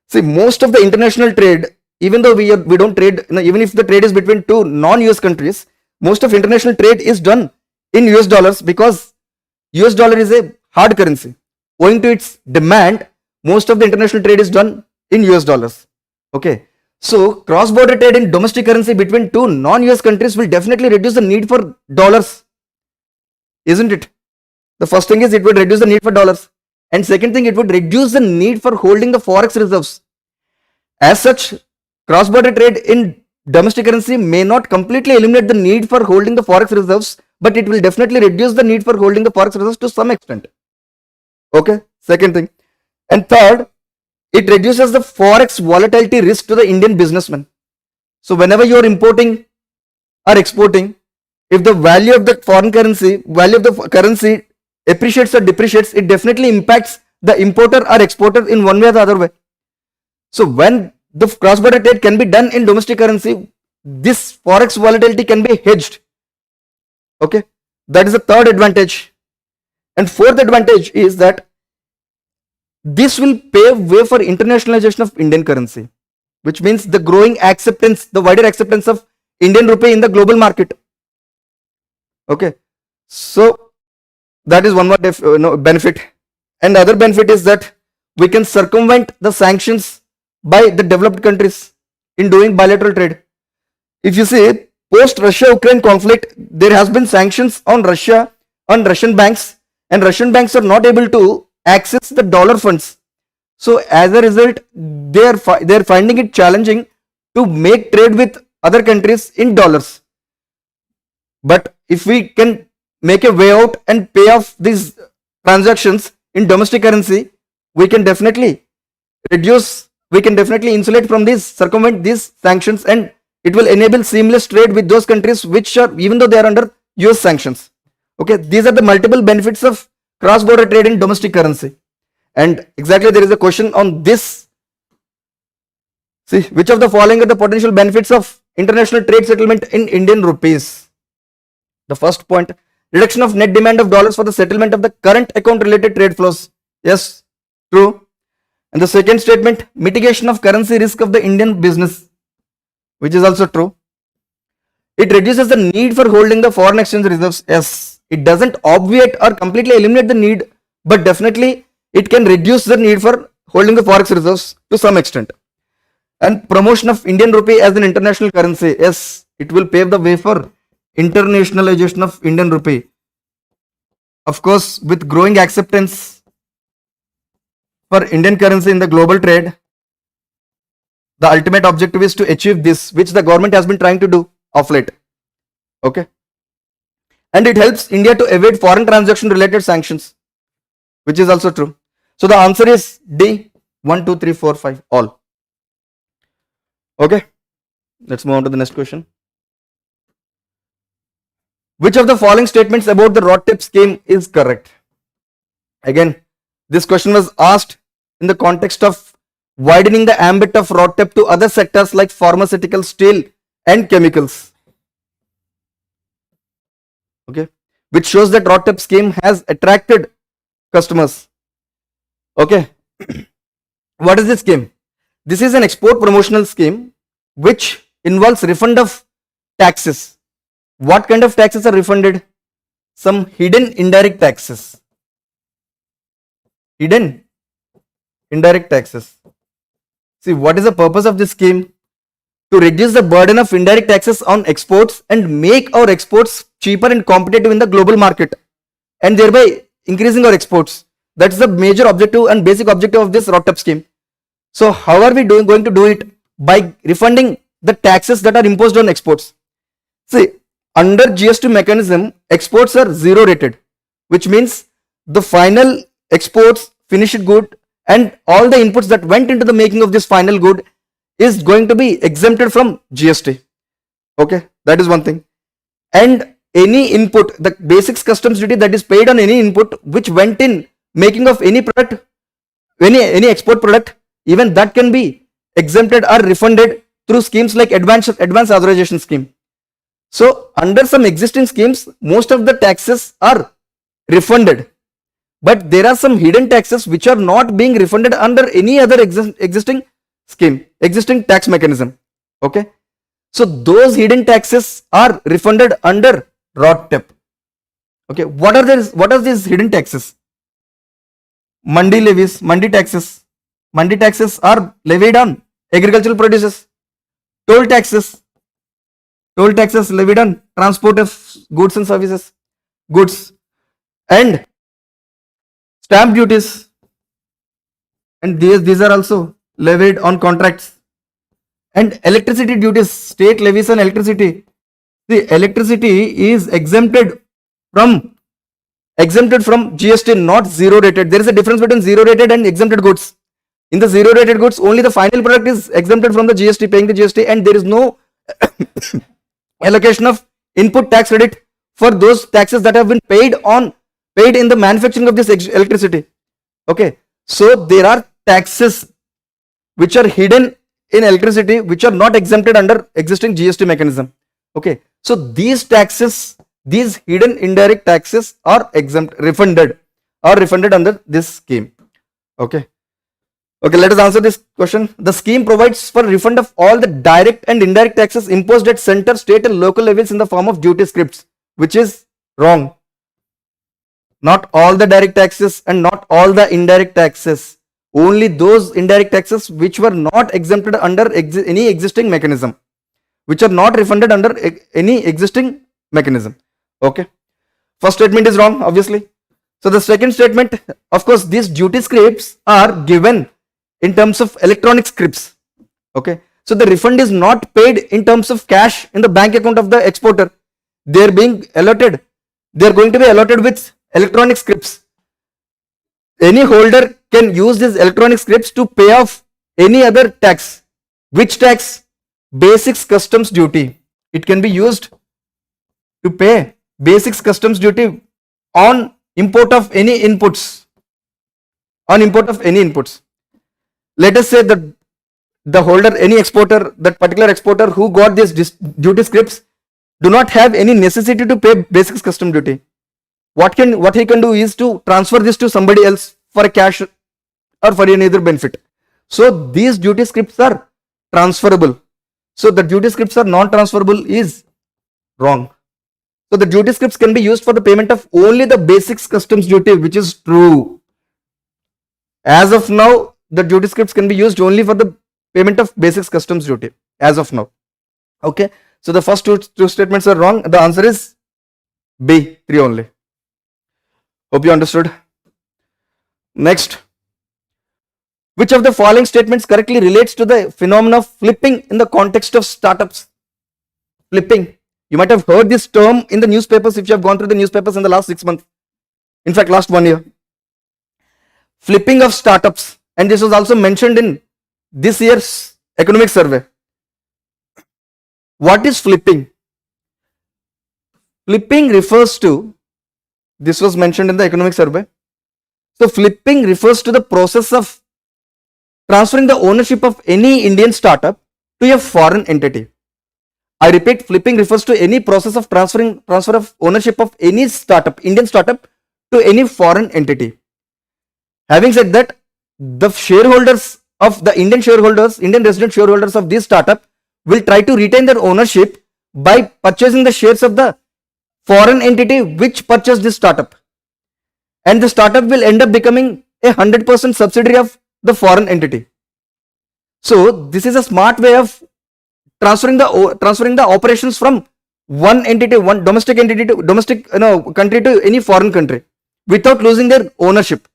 Speaker 5: See, most of the international trade, even though we don't trade, even if the trade is between two non-US countries, most of international trade is done in US dollars because US dollar is a hard currency. Owing to its demand, most of the international trade is done in US dollars. Okay. So cross-border trade in domestic currency between two non-US countries will definitely reduce the need for dollars, isn't it? The first thing is it would reduce the need for dollars, and second thing, it would reduce the need for holding the forex reserves. As such, cross-border trade in domestic currency may not completely eliminate the need for holding the forex reserves, but it will definitely reduce the need for holding the forex reserves to some extent. Okay, second thing. And third, it reduces the forex volatility risk to the Indian businessman. So whenever you are importing or exporting, if the value of the foreign currency, appreciates or depreciates, it definitely impacts the importer or exporter in one way or the other way. So when the cross-border trade can be done in domestic currency, this forex volatility can be hedged. Okay, that is the third advantage. And fourth advantage is that this will pave way for internationalization of Indian currency, which means the growing acceptance, the wider acceptance of Indian rupee in the global market. Okay, so that is one more benefit. And the other benefit is that we can circumvent the sanctions by the developed countries in doing bilateral trade. If you see, post Russia-Ukraine conflict, there has been sanctions on Russia on Russian banks, and Russian banks are not able to access the dollar funds. So as a result, they are finding it challenging to make trade with other countries in dollars. But if we can make a way out and pay off these transactions in domestic currency, we can definitely insulate from these, circumvent these sanctions, and it will enable seamless trade with those countries which are, even though they are under US sanctions. Okay, these are the multiple benefits of cross-border trade in domestic currency. And exactly, there is a question on this. See, which of the following are the potential benefits of international trade settlement in Indian rupees? The first point, reduction of net demand of dollars for the settlement of the current account related trade flows. Yes, true. And the second statement, mitigation of currency risk of the Indian business, which is also true. It reduces the need for holding the foreign exchange reserves. Yes, it doesn't obviate or completely eliminate the need, but definitely it can reduce the need for holding the forex reserves to some extent. And promotion of Indian rupee as an international currency. Yes, it will pave the way for internationalization of Indian rupee. Of course, with growing acceptance for Indian currency in the global trade, the ultimate objective is to achieve this, which the government has been trying to do of late. Okay. And it helps India to evade foreign transaction related sanctions, which is also true. So the answer is D, 1, 2, 3, 4, 5, all. Okay. Let's move on to the next question. Which of the following statements about the ROTTEP scheme is correct? Again, this question was asked in the context of widening the ambit of ROTTEP to other sectors like pharmaceutical, steel and chemicals. Okay, which shows that ROTTEP scheme has attracted customers. Okay, what is this scheme? This is an export promotional scheme which involves refund of taxes. What kind of taxes are refunded? Some hidden indirect taxes. Hidden indirect taxes. See, what is the purpose of this scheme? To reduce the burden of indirect taxes on exports and make our exports cheaper and competitive in the global market, and thereby increasing our exports. That's the major objective and basic objective of this ROTTEP scheme. So how are we going to do it? By refunding the taxes that are imposed on exports. See, under GST mechanism, exports are zero rated, which means the final exports, finished good, and all the inputs that went into the making of this final good is going to be exempted from GST. Okay, that is one thing. And any input, the basics customs duty that is paid on any input which went in making of any product, any export product, even that can be exempted or refunded through schemes like advanced authorization scheme. So under some existing schemes, most of the taxes are refunded, but there are some hidden taxes which are not being refunded under any other existing scheme, existing tax mechanism. Okay, so those hidden taxes are refunded under ROTTEP. Okay, what are these hidden taxes? Mandi levies, mandi taxes. Mandi taxes are levied on agricultural produces. Toll taxes levied on transport of goods and services, goods, and stamp duties, and these are also levied on contracts. And electricity duties, state levies on electricity. The electricity is exempted from GST, not zero rated. There is a difference between zero rated and exempted goods. In the zero rated goods, only the final product is exempted from the GST, paying the GST, and there is no allocation of input tax credit for those taxes that have been paid in the manufacturing of this electricity. Okay, so there are taxes which are hidden in electricity which are not exempted under existing GST mechanism. Okay, so these taxes, these hidden indirect taxes are refunded under this scheme. Okay, let us answer this question. The scheme provides for refund of all the direct and indirect taxes imposed at center, state and local levels in the form of duty scripts, which is wrong. Not all the direct taxes and not all the indirect taxes. Only those indirect taxes which were not exempted under any existing mechanism, which are not refunded under any existing mechanism. Okay. First statement is wrong, obviously. So the second statement, of course, these duty scripts are given in terms of electronic scripts. Okay. So the refund is not paid in terms of cash in the bank account of the exporter. They are being allotted. They are going to be allotted with electronic scripts. Any holder can use these electronic scripts to pay off any other tax. Which tax? Basics customs duty. It can be used to pay basics customs duty on import of any inputs. On import of any inputs. Let us say that the holder, any exporter, that particular exporter who got these duty scripts do not have any necessity to pay basics custom duty. What he can do is to transfer this to somebody else for a cash or for any other benefit. So these duty scripts are transferable. So the duty scripts are non-transferable is wrong. So the duty scripts can be used for the payment of only the basics customs duty, which is true. As of now, the duty scripts can be used only for the payment of basics customs duty as of now. Okay. So the first two statements are wrong. The answer is B, 3 only. Hope you understood. Next. Which of the following statements correctly relates to the phenomenon of flipping in the context of startups? Flipping. You might have heard this term in the newspapers if you have gone through the newspapers in the last 6 months. In fact, last 1 year. Flipping of startups. And this was also mentioned in this year's economic survey. What is flipping? Flipping refers to, this was mentioned in the economic survey. So flipping refers to the process of transferring the ownership of any Indian startup to a foreign entity. I repeat, flipping refers to any process of transfer of ownership of any startup, Indian startup, to any foreign entity. Having said that, the shareholders of the Indian resident shareholders of this startup will try to retain their ownership by purchasing the shares of the foreign entity which purchased this startup. And the startup will end up becoming a 100% subsidiary of the foreign entity. So this is a smart way of transferring the operations from one entity, one domestic entity to country to any foreign country without losing their ownership.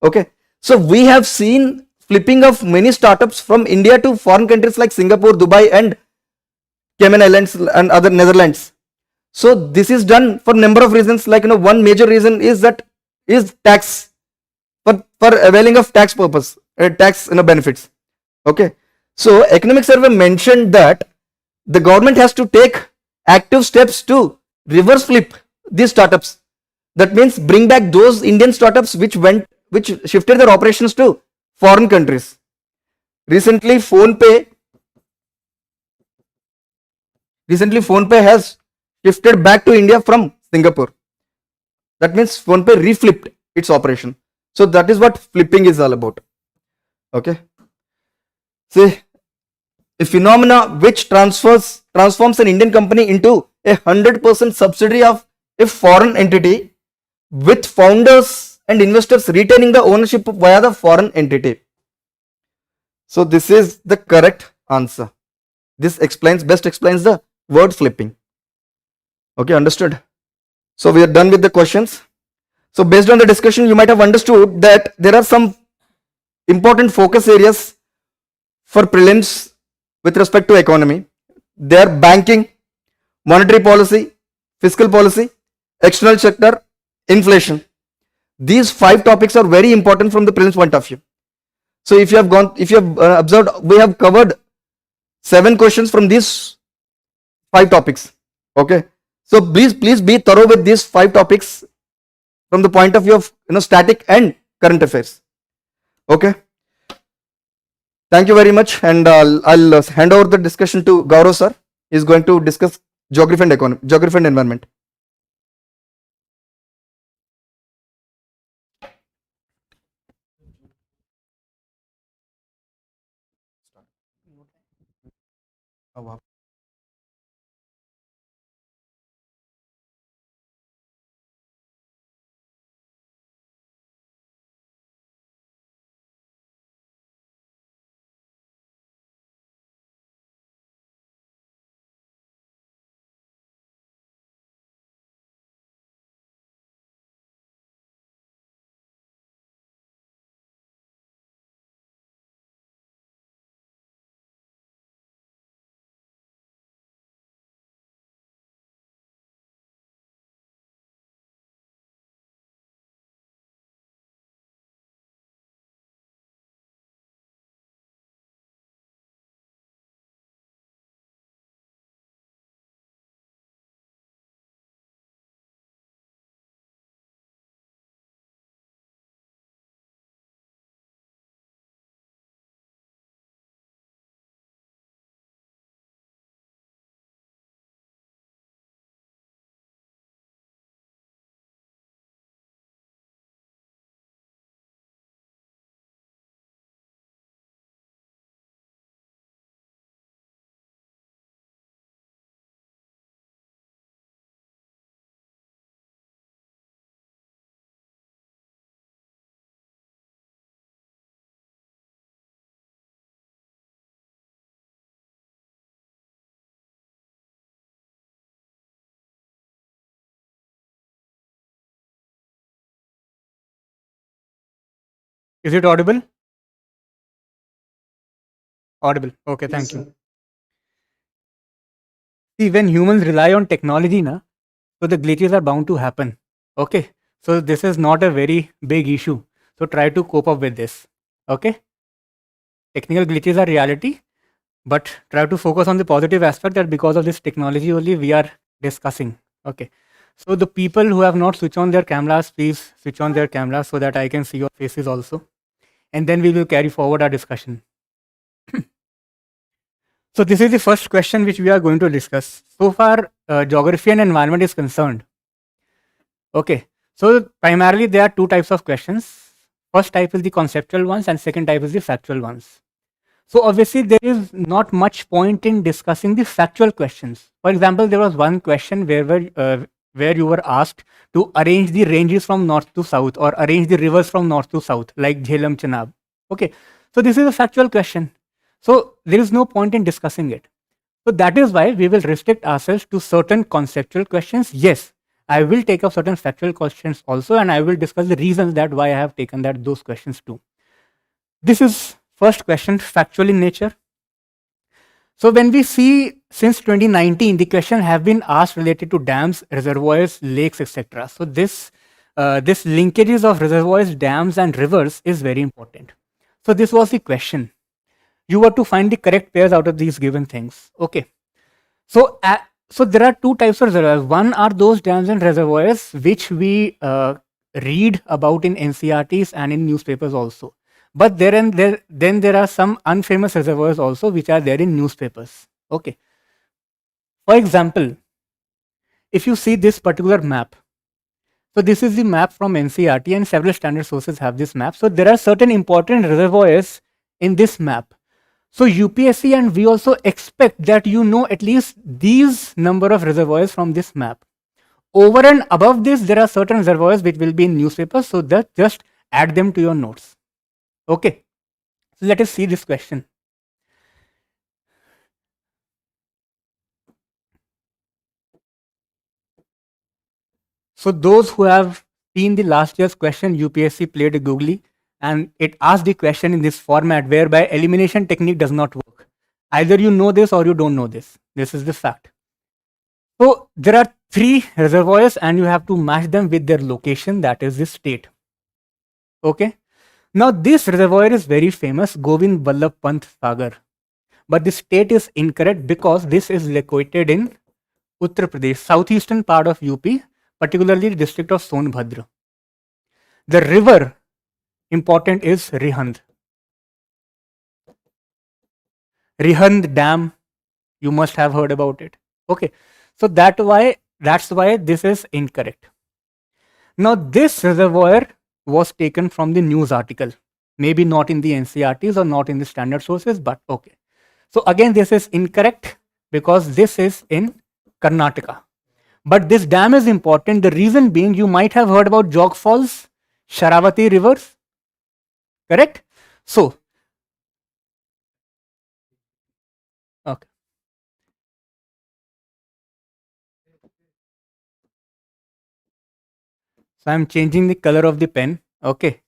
Speaker 5: Okay. So we have seen flipping of many startups from India to foreign countries like Singapore, Dubai and Cayman Islands and other Netherlands. So this is done for number of reasons, like one major reason is tax, for availing of tax purpose, tax benefits. Okay. So economic survey mentioned that the government has to take active steps to reverse flip these startups. That means bring back those Indian startups which shifted their operations to foreign countries. Recently PhonePe has shifted back to India from Singapore. That means PhonePe reflipped its operation. So that is what flipping is all about. Okay. See, a phenomena which transforms an Indian company into a 100% subsidiary of a foreign entity, with founders and investors retaining the ownership via the foreign entity. So this is the correct answer. This best explains the word flipping. Okay, understood. So we are done with the questions. So based on the discussion, you might have understood that there are some important focus areas for prelims with respect to economy. They are banking, monetary policy, fiscal policy, external sector, inflation. These 5 topics are very important from the prelims point of view. So if you have observed, we have covered 7 questions from these 5 topics. Okay. So please be thorough with these 5 topics from the point of view of static and current affairs. Okay. Thank you very much, and I'll hand over the discussion to Gaurav sir. He is going to discuss geography and environment.
Speaker 6: Is it audible? Audible. Okay,
Speaker 4: Yes,
Speaker 6: thank
Speaker 4: sir.
Speaker 6: you. See, when humans rely on technology, na, so the glitches are bound to happen. Okay. So this is not a very big issue. So try to cope up with this. Okay. Technical glitches are reality, but try to focus on the positive aspect that because of this technology only we are discussing. Okay. So the people who have not switched on their cameras, please switch on their cameras so that I can see your faces also. And then we will carry forward our discussion. So this is the first question which we are going to discuss. So far, geography and environment is concerned. Okay. So primarily there are two types of questions. First type is the conceptual ones and second type is the factual ones. So obviously there is not much point in discussing the factual questions. For example, there was one question where you were asked to arrange the ranges from north to south or arrange the rivers from north to south, like Jhelum Chenab. Okay. So this is a factual question. So there is no point in discussing it. So that is why we will restrict ourselves to certain conceptual questions. Yes, I will take up certain factual questions also, and I will discuss the reasons that why I have taken those questions too. This is first question, factual in nature. So when we see since 2019, the question have been asked related to dams, reservoirs, lakes, etc. So this linkages of reservoirs, dams, and rivers is very important. So this was the question. You were to find the correct pairs out of these given things. Okay. So so there are two types of reservoirs. One are those dams and reservoirs which we read about in NCRTs and in newspapers also. But then there are some unfamous reservoirs also which are there in newspapers. Okay. For example, if you see this particular map, so this is the map from NCRT and several standard sources have this map. So there are certain important reservoirs in this map. So UPSC and we also expect that you know at least these number of reservoirs from this map. Over and above this, there are certain reservoirs which will be in newspapers. So that just add them to your notes. Okay. So let us see this question. So those who have seen the last year's question, UPSC played a googly and it asked the question in this format whereby elimination technique does not work. Either you know this or you don't know this. This is the fact. So there are three reservoirs and you have to match them with their location, that is the state. Okay. Now this reservoir is very famous, Govind Vallabh Pant Sagar. But the state is incorrect because this is located in Uttar Pradesh, southeastern part of UP, particularly the district of Sonbhadra. The river important is Rihand. Rihand Dam, you must have heard about it. Okay, so that's why this is incorrect. Now this reservoir was taken from the news article, maybe not in the NCRTs or not in the standard sources, but okay. So again, this is incorrect because this is in Karnataka. But this dam is important. The reason being, you might have heard about Jog Falls, Sharavati rivers, correct? So, okay. So I'm changing the color of the pen. Okay.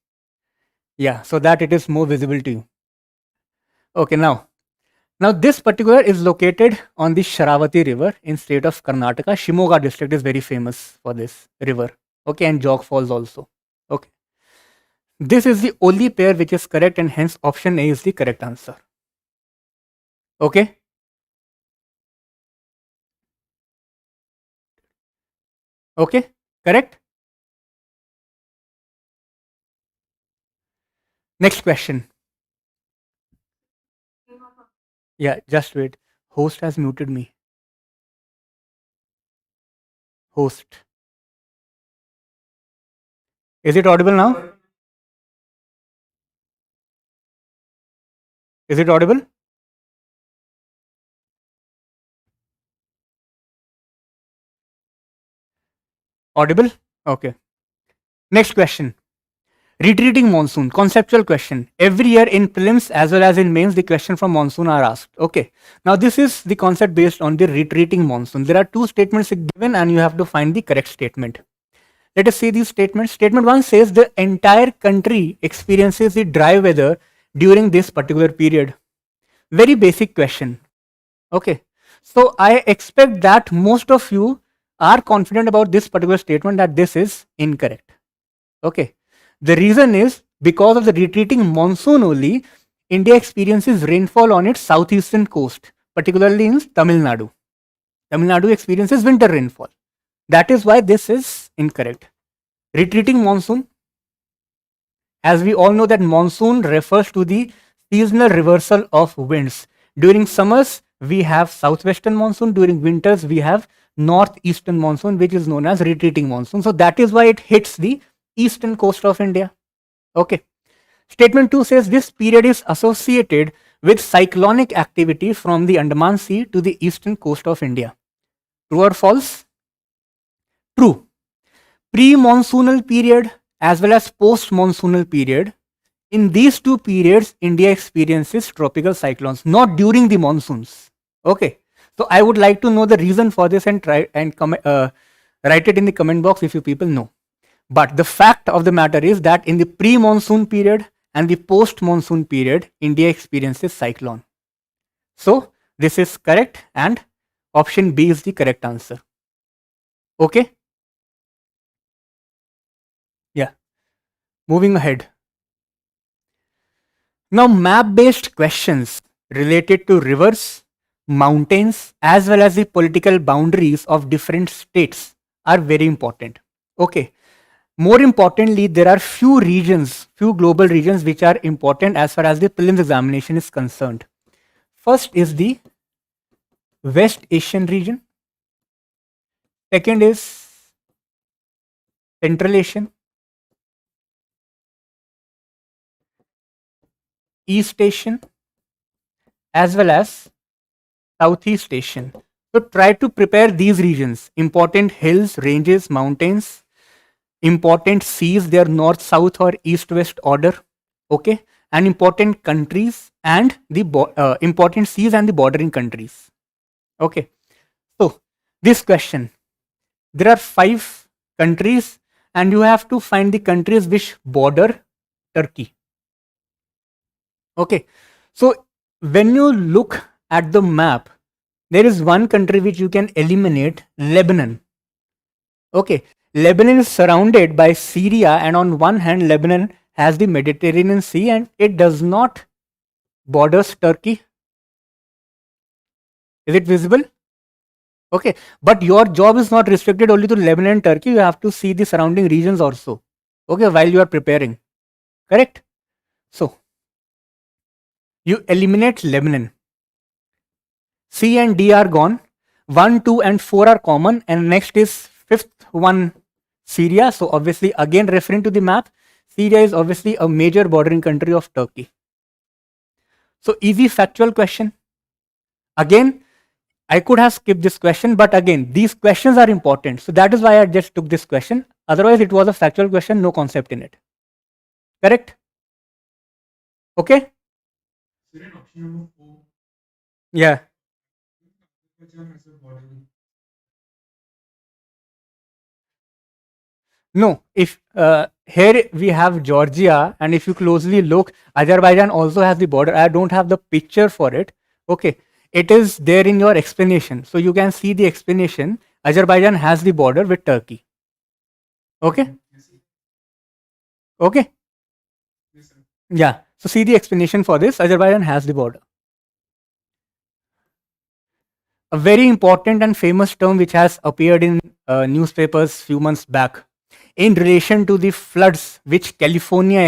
Speaker 6: Yeah, so that it is more visible to you. Okay, now this particular is located on the Sharavati river in state of Karnataka. Shimoga district is very famous for this river. Okay, and Jog Falls also. Okay. This is the only pair which is correct and hence option A is the correct answer. Okay. Okay, correct? Next question. Yeah, just wait. Host has muted me. Host. Is it audible now? Is it audible? Audible? Okay. Next question. Retreating monsoon, conceptual question. Every year in prelims as well as in mains, the question from monsoon are asked. Okay. Now this is the concept based on the retreating monsoon. There are two statements given and you have to find the correct statement. Let us see these statements. Statement 1 says the entire country experiences the dry weather during this particular period. Very basic question. Okay. So I expect that most of you are confident about this particular statement that this is incorrect. Okay. The reason is because of the retreating monsoon only, India experiences rainfall on its southeastern coast, particularly in Tamil Nadu. Tamil Nadu experiences winter rainfall. That is why this is incorrect. Retreating monsoon. As we all know that monsoon refers to the seasonal reversal of winds. During summers, we have southwestern monsoon. During winters, we have northeastern monsoon, which is known as retreating monsoon. So that is why it hits the eastern coast of India. Okay. Statement 2 says this period is associated with cyclonic activity from the Andaman Sea to the eastern coast of India. True or false? True. Pre-monsoonal period as well as post-monsoonal period. In these two periods, India experiences tropical cyclones, not during the monsoons. Okay. So I would like to know the reason for this and write it in the comment box if you people know. But the fact of the matter is that in the pre-monsoon period and the post-monsoon period, India experiences cyclone. So this is correct and option B is the correct answer. Okay. Yeah. Moving ahead. Now map-based questions related to rivers, mountains as well as the political boundaries of different states are very important. Okay. More importantly, there are few global regions which are important as far as the prelims examination is concerned. First is the West Asian region. Second is Central Asian. East Asian as well as Southeast Asian. So try to prepare these regions. Important hills, ranges, mountains, important seas, their north, south or east, west order. Okay. And important countries and the important seas and the bordering countries. Okay. So this question, there are 5 countries and you have to find the countries which border Turkey. Okay. So when you look at the map, there is one country which you can eliminate, Lebanon. Okay. Lebanon is surrounded by Syria, and on one hand, Lebanon has the Mediterranean Sea and it does not borders Turkey. Is it visible? Okay. But your job is not restricted only to Lebanon and Turkey. You have to see the surrounding regions also. Okay. While you are preparing. Correct? So, you eliminate Lebanon. C and D are gone. 1, 2 and 4 are common, and next is 5th one, Syria. So obviously again referring to the map, Syria is obviously a major bordering country of Turkey. So easy factual question. Again, I could have skipped this question, but again, these questions are important. So that is why I just took this question. Otherwise, it was a factual question, no concept in it. Correct? Okay? Yeah. No, if here we have Georgia, and if you closely look, Azerbaijan also has the border. I don't have the picture for it. Okay, it is there in your explanation. So you can see the explanation. Azerbaijan has the border with Turkey. Okay? Okay? Yeah. So see the explanation for this. Azerbaijan has the border. A very important and famous term which has appeared in newspapers few months back in relation to the floods which California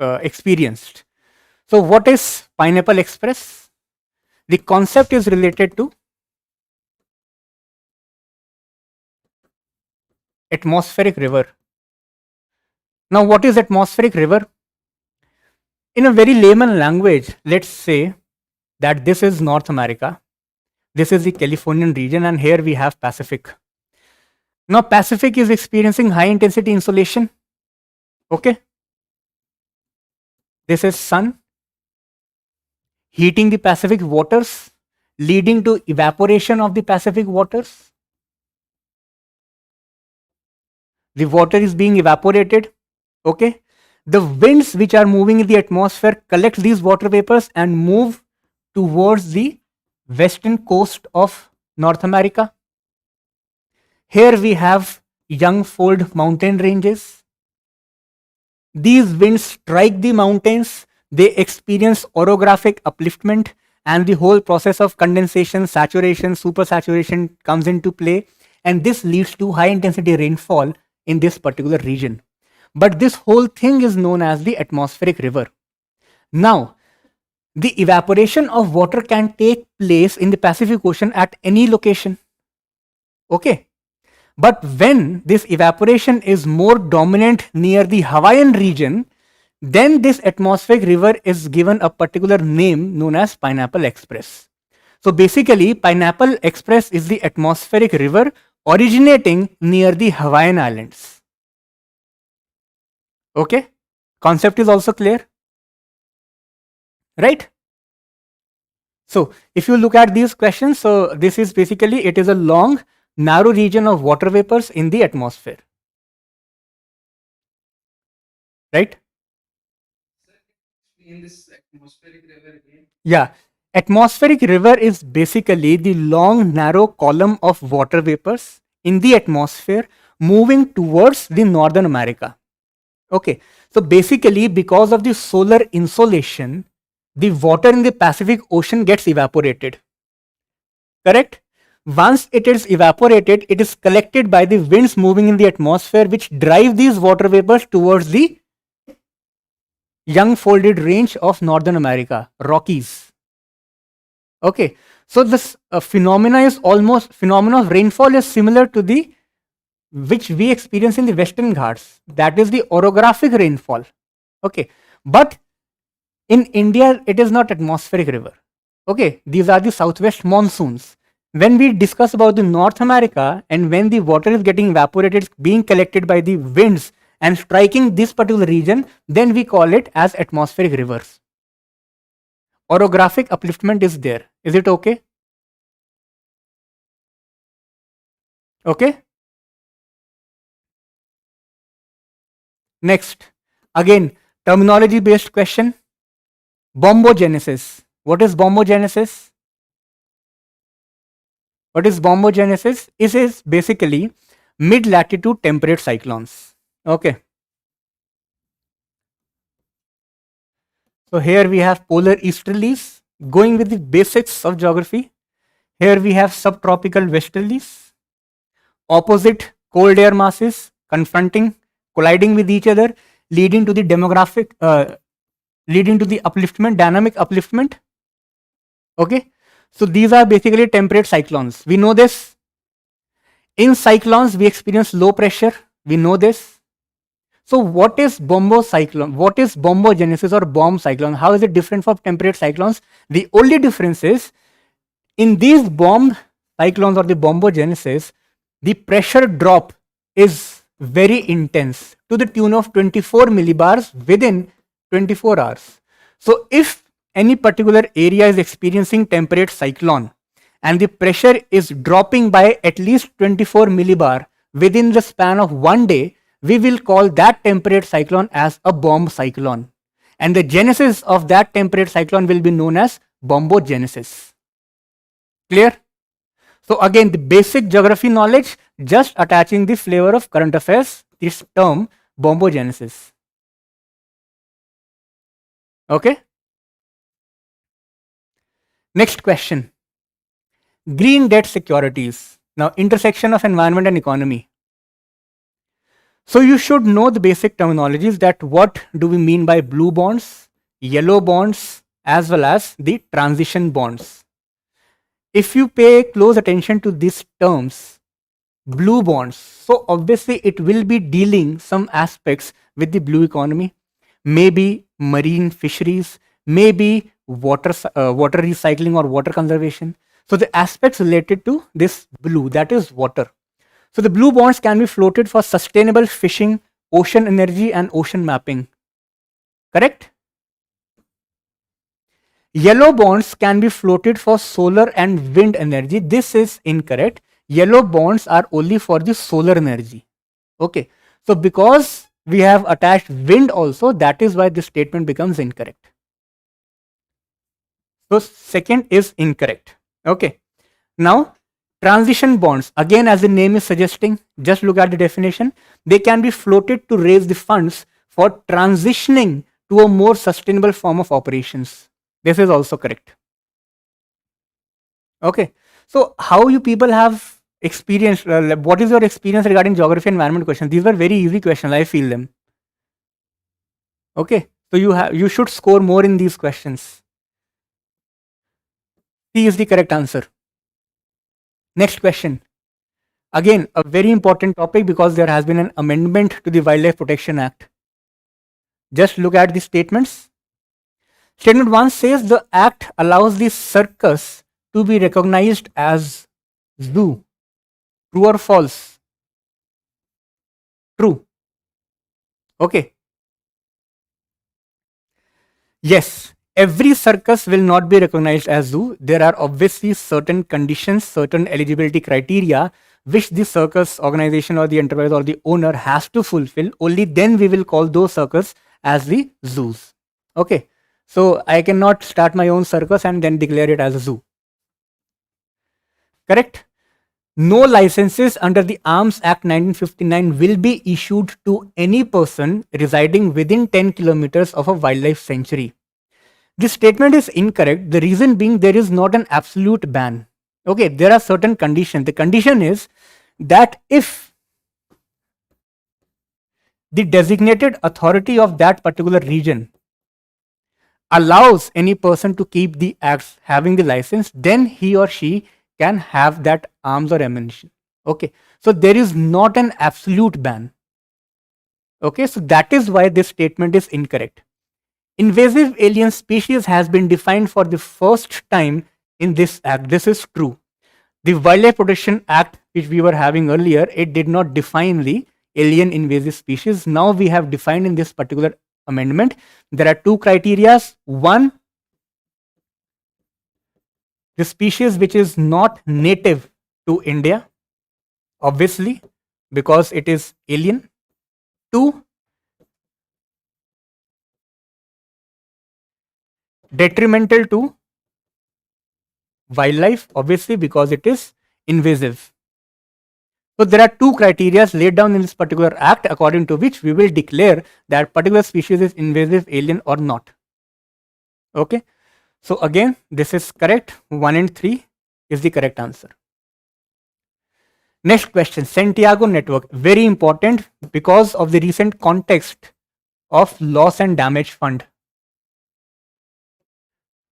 Speaker 6: experienced. So what is Pineapple Express? The concept is related to atmospheric river. Now what is atmospheric river? In a very layman language, let's say that this is North America. This is the Californian region, and here we have Pacific. Now Pacific is experiencing high intensity insolation. Okay. This is sun heating the Pacific waters, leading to evaporation of the Pacific waters. the water is being evaporated. Okay, the winds which are moving in the atmosphere collect these water vapors and move towards the western coast of North America. Here we have young fold mountain ranges. These winds strike the mountains, they experience orographic upliftment, and the whole process of condensation, saturation, supersaturation comes into play, and this leads to high intensity rainfall in this particular region. But this whole thing is known as the atmospheric river. Now, the evaporation of water can take place in the Pacific Ocean at any location. Okay. But when this evaporation is more dominant near the Hawaiian region, then this atmospheric river is given a particular name known as Pineapple Express. So basically, Pineapple Express is the atmospheric river originating near the Hawaiian Islands. Okay? Concept is also clear? Right? So if you look at these questions, so this is basically, it is a long, narrow region of water vapors in the atmosphere. Right?
Speaker 3: In this atmospheric river again.
Speaker 6: Yeah. Atmospheric river is basically the long, narrow column of water vapors in the atmosphere moving towards the Northern America. Okay. So basically, because of the solar insolation, the water in the Pacific Ocean gets evaporated. Correct? Once it is evaporated, it is collected by the winds moving in the atmosphere, which drive these water vapors towards the young folded range of Northern America, Rockies. Okay, so this phenomena of rainfall is similar to the which we experience in the Western Ghats. That is the orographic rainfall. Okay, but in India, it is not atmospheric river. Okay, these are the southwest monsoons. When we discuss about the North America and when the water is getting evaporated, being collected by the winds and striking this particular region, then we call it as atmospheric rivers. Orographic upliftment is there. Is it okay? Okay. Next, again, terminology based question. Bombogenesis. What is bombogenesis? What is bombogenesis? It is basically mid-latitude temperate cyclones. Okay. So here we have polar easterlies, going with the basics of geography. Here we have subtropical westerlies, opposite cold air masses confronting, colliding with each other, leading to the upliftment, dynamic upliftment. Okay. So these are basically temperate cyclones. We know this. In cyclones, we experience low pressure. We know this. So what is bombocyclone? What is bombogenesis or bomb cyclone? How is it different from temperate cyclones? The only difference is in these bomb cyclones or the bombogenesis, the pressure drop is very intense to the tune of 24 millibars within 24 hours. So if any particular area is experiencing temperate cyclone and the pressure is dropping by at least 24 millibar within the span of one day, we will call that temperate cyclone as a bomb cyclone. And the genesis of that temperate cyclone will be known as bombogenesis. Clear? So again, the basic geography knowledge, just attaching the flavor of current affairs, this term bombogenesis. Okay? Next question. Green debt securities. Now, intersection of environment and economy. So you should know the basic terminologies, that what do we mean by blue bonds, yellow bonds, as well as the transition bonds. If you pay close attention to these terms, blue bonds, so obviously it will be dealing some aspects with the blue economy, maybe marine fisheries, maybe water recycling or water conservation. So the aspects related to this blue, that is water. So the blue bonds can be floated for sustainable fishing, ocean energy and ocean mapping. Correct? Yellow bonds can be floated for solar and wind energy. This is incorrect. Yellow bonds are only for the solar energy. Okay. So because we have attached wind also, that is why this statement becomes incorrect. So second is incorrect. Okay. Now transition bonds, again as the name is suggesting, just look at the definition. They can be floated to raise the funds for transitioning to a more sustainable form of operations. This is also correct. Okay. So how you people have experienced, what is your experience regarding geography and environment questions? These were very easy questions, I feel them. Okay. So you should score more in these questions. C is the correct answer. Next question. Again, a very important topic because there has been an amendment to the Wildlife Protection Act. Just look at the statements. Statement 1 says the act allows the circus to be recognized as zoo. True or false? True. Okay. Yes, every circus will not be recognized as zoo. There are obviously certain conditions, certain eligibility criteria which the circus organization or the enterprise or the owner has to fulfill. Only then we will call those circus as the zoos. Okay. So I cannot start my own circus and then declare it as a zoo. Correct? No licenses under the Arms Act 1959 will be issued to any person residing within 10 kilometers of a wildlife sanctuary. This statement is incorrect. The reason being there is not an absolute ban. Okay, there are certain conditions. The condition is that if the designated authority of that particular region allows any person to keep the acts having the license, then he or she can have that arms or ammunition. Okay, so there is not an absolute ban. Okay, so that is why this statement is incorrect. Invasive alien species has been defined for the first time in this act. This is true. The Wildlife Protection Act, which we were having earlier, it did not define the alien invasive species. Now we have defined in this particular amendment. There are two criteria. One, the species which is not native to India, obviously, because it is alien. Two, detrimental to wildlife, obviously, because it is invasive. So there are two criteria laid down in this particular act according to which we will declare that particular species is invasive, alien or not. Okay. So again, this is correct. 1 and 3 is the correct answer. Next question, Santiago network, very important because of the recent context of loss and damage fund.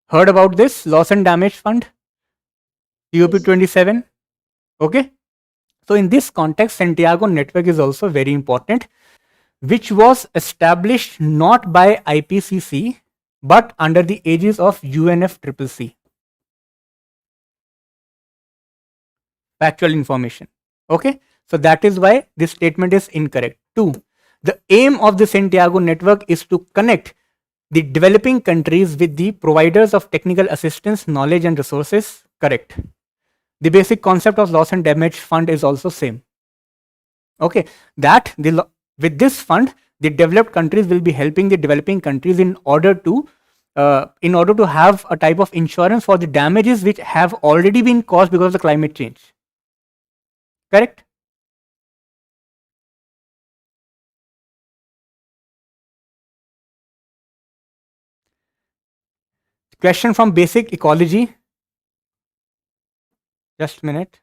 Speaker 6: Heard about this loss and damage fund? UP 27. Okay. So in this context, Santiago network is also very important, which was established not by IPCC, but under the aegis of UNFCCC. Factual information. Okay. So that is why this statement is incorrect. 2. The aim of the Santiago network is to connect the developing countries with the providers of technical assistance, knowledge and resources. Correct. The basic concept of loss and damage fund is also same. Okay, that with this fund, the developed countries will be helping the developing countries in order to have a type of insurance for the damages which have already been caused because of the climate change. Correct? Question from basic ecology. Just a minute.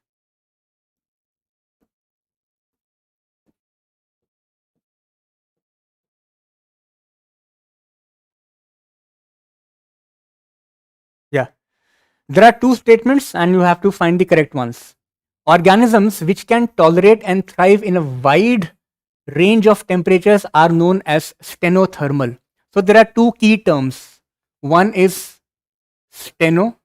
Speaker 6: Yeah. There are two statements and you have to find the correct ones. Organisms which can tolerate and thrive in a wide range of temperatures are known as stenothermal. So there are two key terms. One is steno.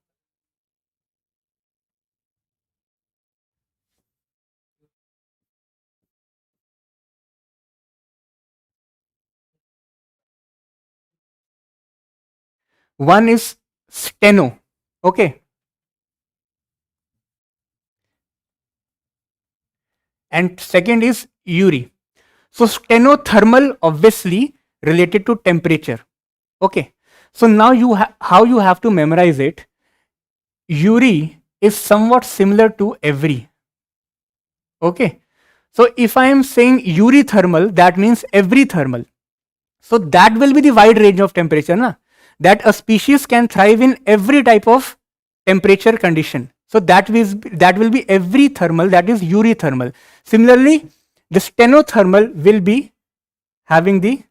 Speaker 6: One is steno. Okay. And second is Uri. So stenothermal obviously related to temperature. Okay. So now how you have to memorize it. Uri is somewhat similar to every. Okay. So if I am saying Uri thermal, that means every thermal. So that will be the wide range of temperature, na? That a species can thrive in every type of temperature condition. So that will be every thermal, that is Uri thermal. Similarly, the stenothermal will be having the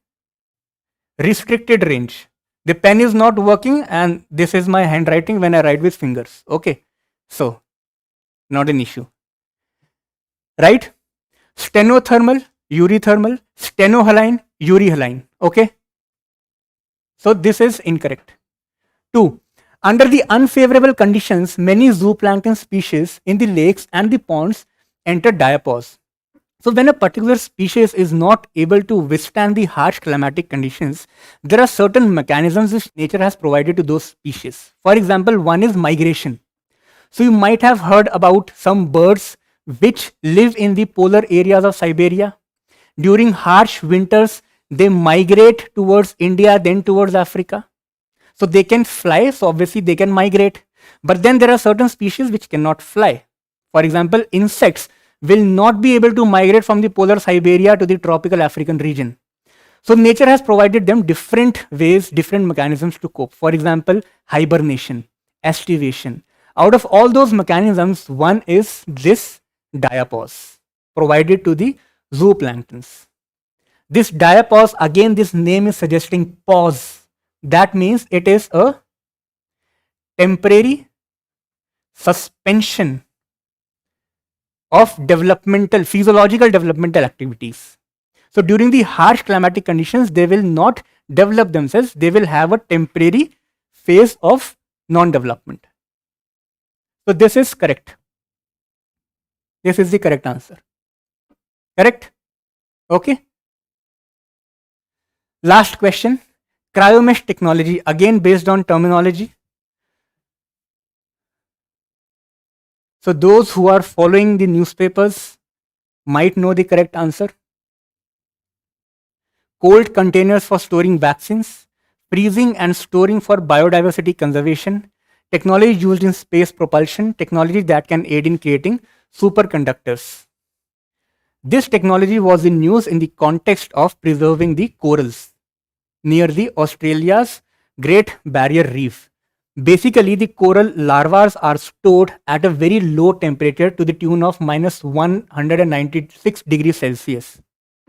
Speaker 6: restricted range. The pen is not working and this is my handwriting when I write with fingers. Okay. So not an issue. Right? Stenothermal, urethermal, stenohaline, urehaline. Okay. So this is incorrect. 2. Under the unfavorable conditions, many zooplankton species in the lakes and the ponds enter diapause. So when a particular species is not able to withstand the harsh climatic conditions, there are certain mechanisms which nature has provided to those species. For example, one is migration. So you might have heard about some birds which live in the polar areas of Siberia. During harsh winters, they migrate towards India, then towards Africa. So they can fly, so obviously they can migrate. But then there are certain species which cannot fly. For example, insects will not be able to migrate from the polar Siberia to the tropical African region. So nature has provided them different ways, different mechanisms to cope. For example, hibernation, estivation. Out of all those mechanisms, one is this diapause provided to the zooplanktons. This diapause, again, this name is suggesting pause. That means it is a temporary suspension of physiological developmental activities. So during the harsh climatic conditions, they will not develop themselves. They will have a temporary phase of non-development. So this is correct. This is the correct answer. Correct? Okay. Last question. Cryomesh technology, again based on terminology. So those who are following the newspapers might know the correct answer. Cold containers for storing vaccines, freezing and storing for biodiversity conservation, technology used in space propulsion, technology that can aid in creating superconductors. This technology was in use in the context of preserving the corals near the Australia's Great Barrier Reef. Basically, the coral larvae are stored at a very low temperature to the tune of minus 196 degrees Celsius.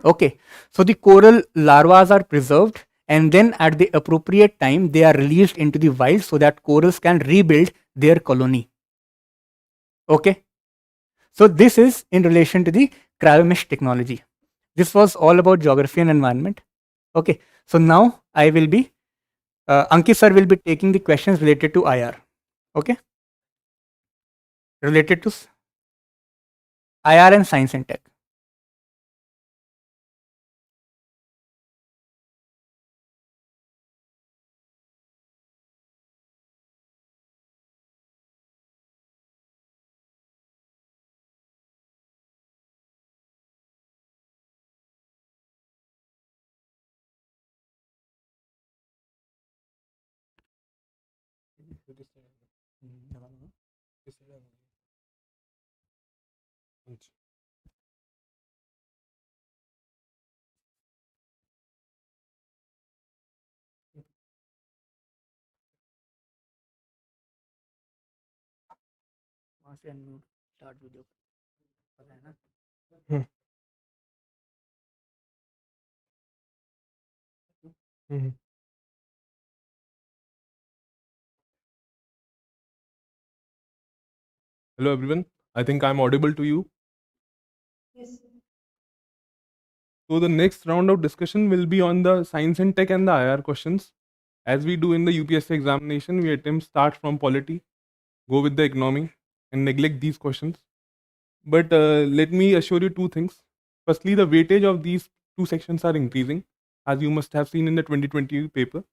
Speaker 6: Okay, so the coral larvae are preserved and then at the appropriate time they are released into the wild so that corals can rebuild their colony. Okay, so this is in relation to the cryomesh technology. This was all about geography and environment. Okay, so now I will be Ankit sir will be taking the questions related to IR. Okay, related to IR and science and tech.
Speaker 7: Hello everyone. I think I'm audible to you.
Speaker 8: Yes.
Speaker 7: So the next round of discussion will be on the science and tech and the IR questions. As we do in the UPSC examination, we attempt start from polity, go with the economy, and neglect these questions. But let me assure you two things. Firstly, the weightage of these two sections are increasing, as you must have seen in the 2020 paper.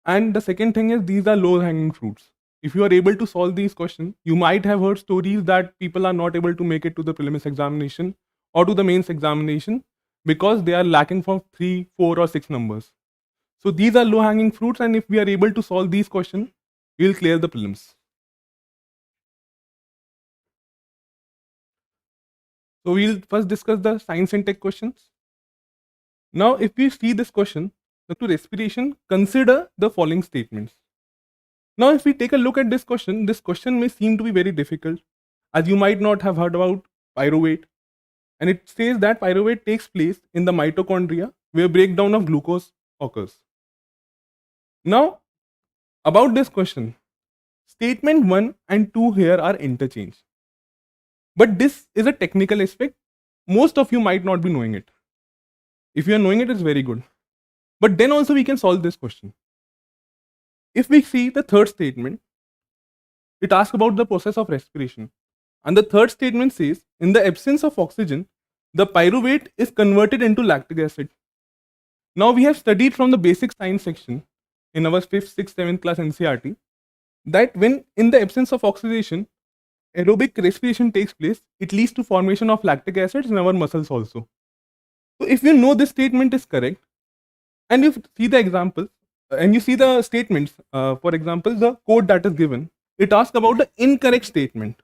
Speaker 7: And the second thing is these are low-hanging fruits. If you are able to solve these questions, you might have heard stories that people are not able to make it to the prelims examination or to the mains examination because they are lacking for 3, 4 or 6 numbers. So these are low hanging fruits, and if we are able to solve these questions, we will clear the prelims. So we'll first discuss the science and tech questions. Now, if we see this question, to respiration, consider the following statements. Now, if we take a look at this question may seem to be very difficult, as you might not have heard about pyruvate. And it says that pyruvate takes place in the mitochondria, where breakdown of glucose occurs. Now, about this question, statement 1 and 2 here are interchanged. But this is a technical aspect. Most of you might not be knowing it. If you are knowing it, it's very good. But then also we can solve this question. If we see the third statement, it asks about the process of respiration. And the third statement says, in the absence of oxygen, the pyruvate is converted into lactic acid. Now we have studied from the basic science section in our 5th, 6th, 7th class NCERT that when in the absence of oxidation, aerobic respiration takes place, it leads to formation of lactic acids in our muscles also. So if you know this statement is correct, and you see the example, and you see the statements, for example, the code that is given, it asks about the incorrect statement.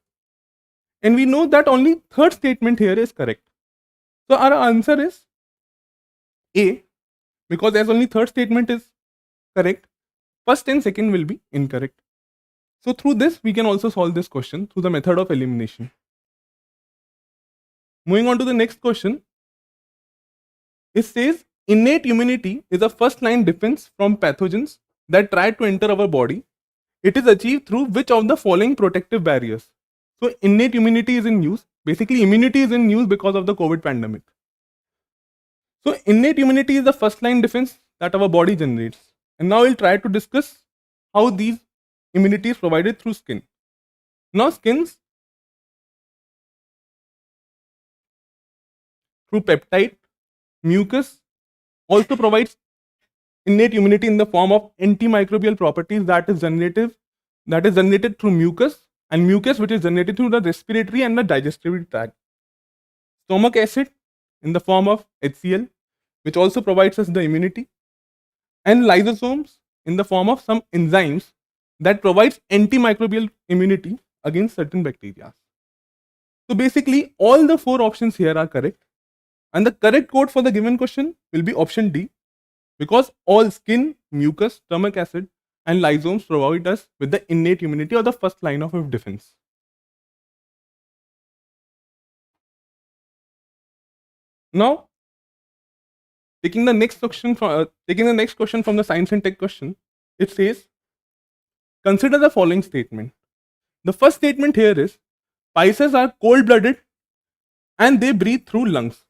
Speaker 7: And we know that only third statement here is correct. So our answer is A, because as only third statement is correct, first and second will be incorrect. So through this, we can also solve this question through the method of elimination. Moving on to the next question, it says innate immunity is a first line defense from pathogens that try to enter our body. It is achieved through which of the following protective barriers? So innate immunity is in use. Basically, immunity is in use because of the COVID pandemic. So innate immunity is the first line defense that our body generates. And now we'll try to discuss how these immunity is provided through skin. Now skins through peptide, mucus also provides innate immunity in the form of antimicrobial properties that is generated through mucus, and mucus which is generated through the respiratory and the digestive tract. Stomach acid in the form of HCl, which also provides us the immunity, and lysosomes in the form of some enzymes that provides antimicrobial immunity against certain bacteria. So basically, all the 4 options here are correct, and the correct code for the given question will be option D, because all skin, mucus, stomach acid and lysosomes provide us with the innate immunity or the first line of defense. Now, taking the next question from the science and tech question, it says, consider the following statement. The first statement here is, Pisces are cold-blooded and they breathe through lungs.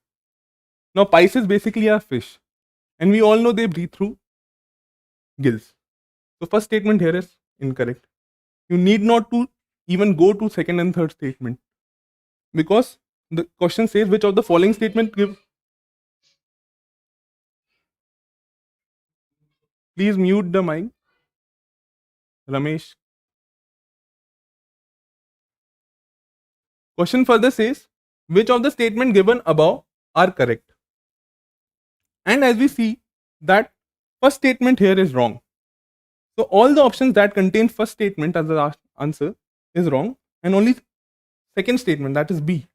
Speaker 7: Now, Pisces basically are fish, and we all know they breathe through gills. So, first statement here is incorrect. You need not to even go to second and third statement, because the question says which of the following statement give. Please mute the mic, Ramesh. Question further says, which of the statement given above are correct? And as we see that first statement here is wrong. So all the options that contain first statement as the answer is wrong, and only second statement, that is B,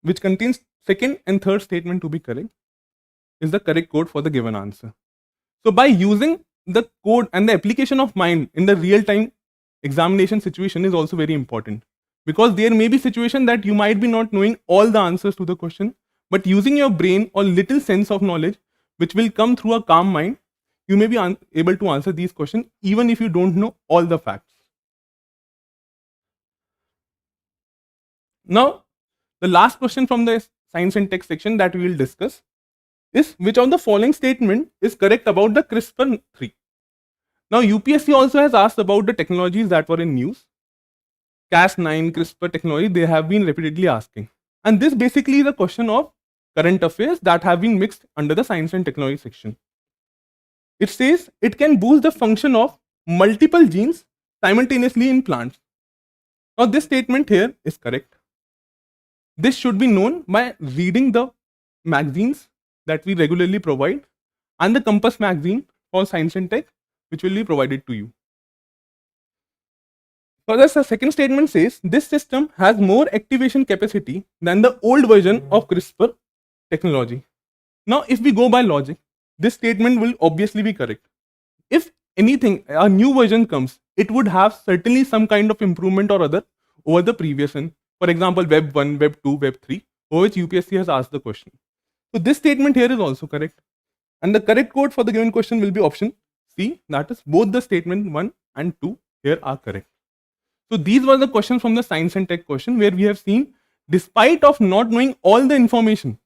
Speaker 7: which contains second and third statement to be correct, is the correct code for the given answer. So by using the code and the application of mind in the real-time examination situation is also very important, because there may be situation that you might be not knowing all the answers to the question, but using your brain or little sense of knowledge which will come through a calm mind, you may be able to answer these questions even if you don't know all the facts. Now, the last question from the science and tech section that we will discuss is, which of the following statement is correct about the CRISPR-3? Now, UPSC also has asked about the technologies that were in news. Cas9, CRISPR technology, they have been repeatedly asking. And this basically is a question of current affairs that have been mixed under the science and technology section. It says it can boost the function of multiple genes simultaneously in plants. Now, this statement here is correct. This should be known by reading the magazines that we regularly provide, and the Compass magazine for science and tech, which will be provided to you. Further, the second statement says this system has more activation capacity than the old version of CRISPR technology. Now, if we go by logic, this statement will obviously be correct. If anything, a new version comes, it would have certainly some kind of improvement or other over the previous one. For example, Web 1, Web 2, Web 3, over which UPSC has asked the question. So this statement here is also correct. And the correct code for the given question will be option C, that is both the statement 1 and 2 here are correct. So these were the questions from the science and tech question, where we have seen, despite of not knowing all the information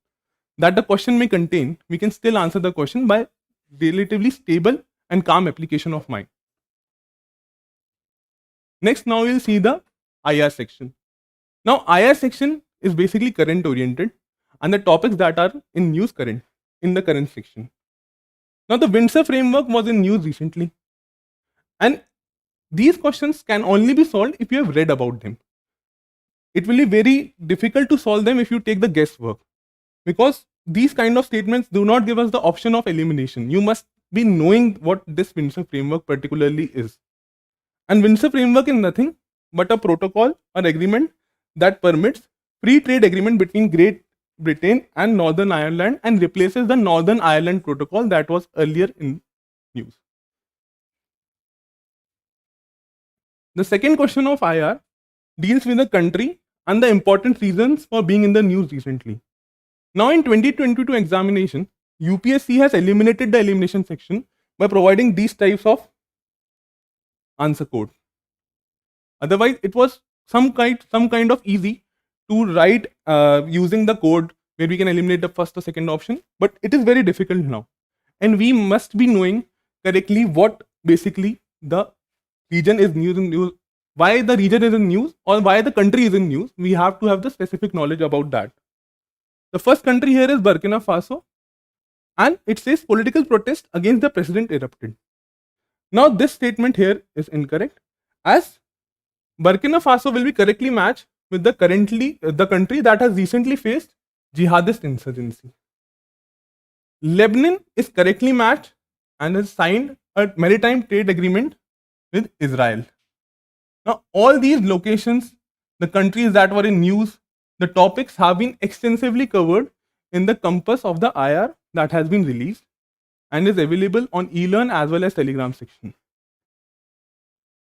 Speaker 7: that the question may contain, we can still answer the question by relatively stable and calm application of mind. Next, now we'll see the IAS section. Now, IAS section is basically current oriented, and the topics that are in news current in the current section. Now, the Windsor framework was in news recently, and these questions can only be solved if you have read about them. It will be very difficult to solve them if you take the guesswork, because these kind of statements do not give us the option of elimination. You must be knowing what this Windsor framework particularly is. And Windsor framework is nothing but a protocol or agreement that permits free trade agreement between Great Britain and Northern Ireland and replaces the Northern Ireland Protocol that was earlier in news. The second question of IR deals with the country and the important reasons for being in the news recently. Now in 2022 examination, UPSC has eliminated the elimination section by providing these types of answer code. Otherwise, it was some kind of easy to write using the code where we can eliminate the first or second option, but it is very difficult now. And we must be knowing correctly what basically the region is news, why the region is in news or why the country is in news. We have to have the specific knowledge about that. The first country here is Burkina Faso, and it says political protest against the president erupted. Now this statement here is incorrect, as Burkina Faso will be correctly matched with the country that has recently faced jihadist insurgency. Lebanon is correctly matched and has signed a maritime trade agreement with Israel. Now all these locations, the countries that were in news, the topics have been extensively covered in the compass of the IR that has been released and is available on ELEARN as well as Telegram section.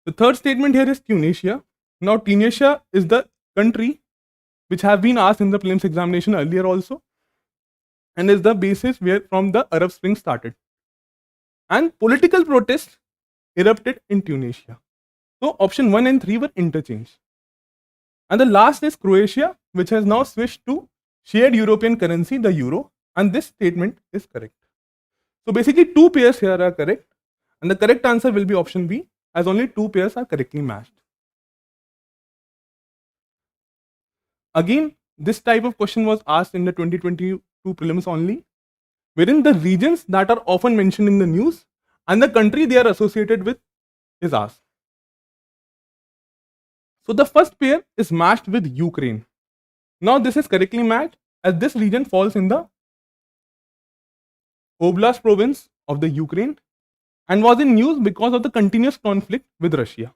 Speaker 7: The third statement here is Tunisia. Now Tunisia is the country which has been asked in the prelims examination earlier also, and is the basis where from the Arab Spring started. And political protests erupted in Tunisia. So option 1 and 3 were interchanged. And the last is Croatia, which has now switched to shared European currency, the euro, and this statement is correct. So basically 2 pairs here are correct, and the correct answer will be option B, as only 2 pairs are correctly matched. Again, this type of question was asked in the 2022 prelims only, wherein the regions that are often mentioned in the news and the country they are associated with is asked. So the first pair is matched with Ukraine. Now this is correctly matched, as this region falls in the Oblast province of the Ukraine and was in news because of the continuous conflict with Russia.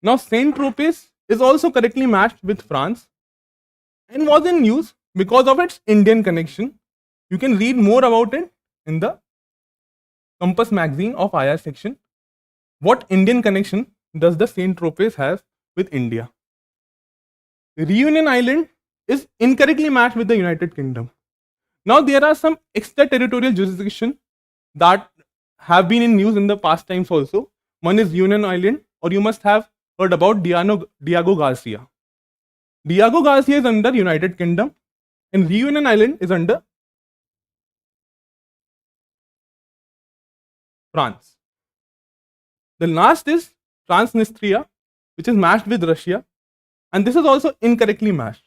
Speaker 7: Now Saint-Tropez is also correctly matched with France and was in news because of its Indian connection. You can read more about it in the Compass magazine of IR section. What Indian connection does the Saint-Tropez have with India? Reunion Island is incorrectly matched with the United Kingdom. Now there are some extraterritorial jurisdiction that have been in news in the past times also. One is Reunion Island, or you must have heard about Diego Garcia. Diego Garcia is under United Kingdom and Reunion Island is under France. The last is Transnistria, which is matched with Russia, and this is also incorrectly matched.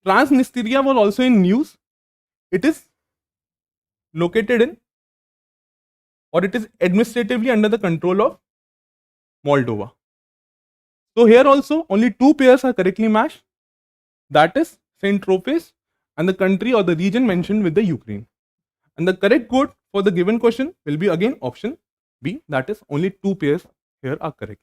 Speaker 7: Transnistria was also in news. It is located in, or it is administratively under the control of Moldova. So here also only 2 pairs are correctly matched, that is Saint-Tropez and the country or the region mentioned with the Ukraine. And the correct code for the given question will be again option B, that is only 2 pairs here are correct.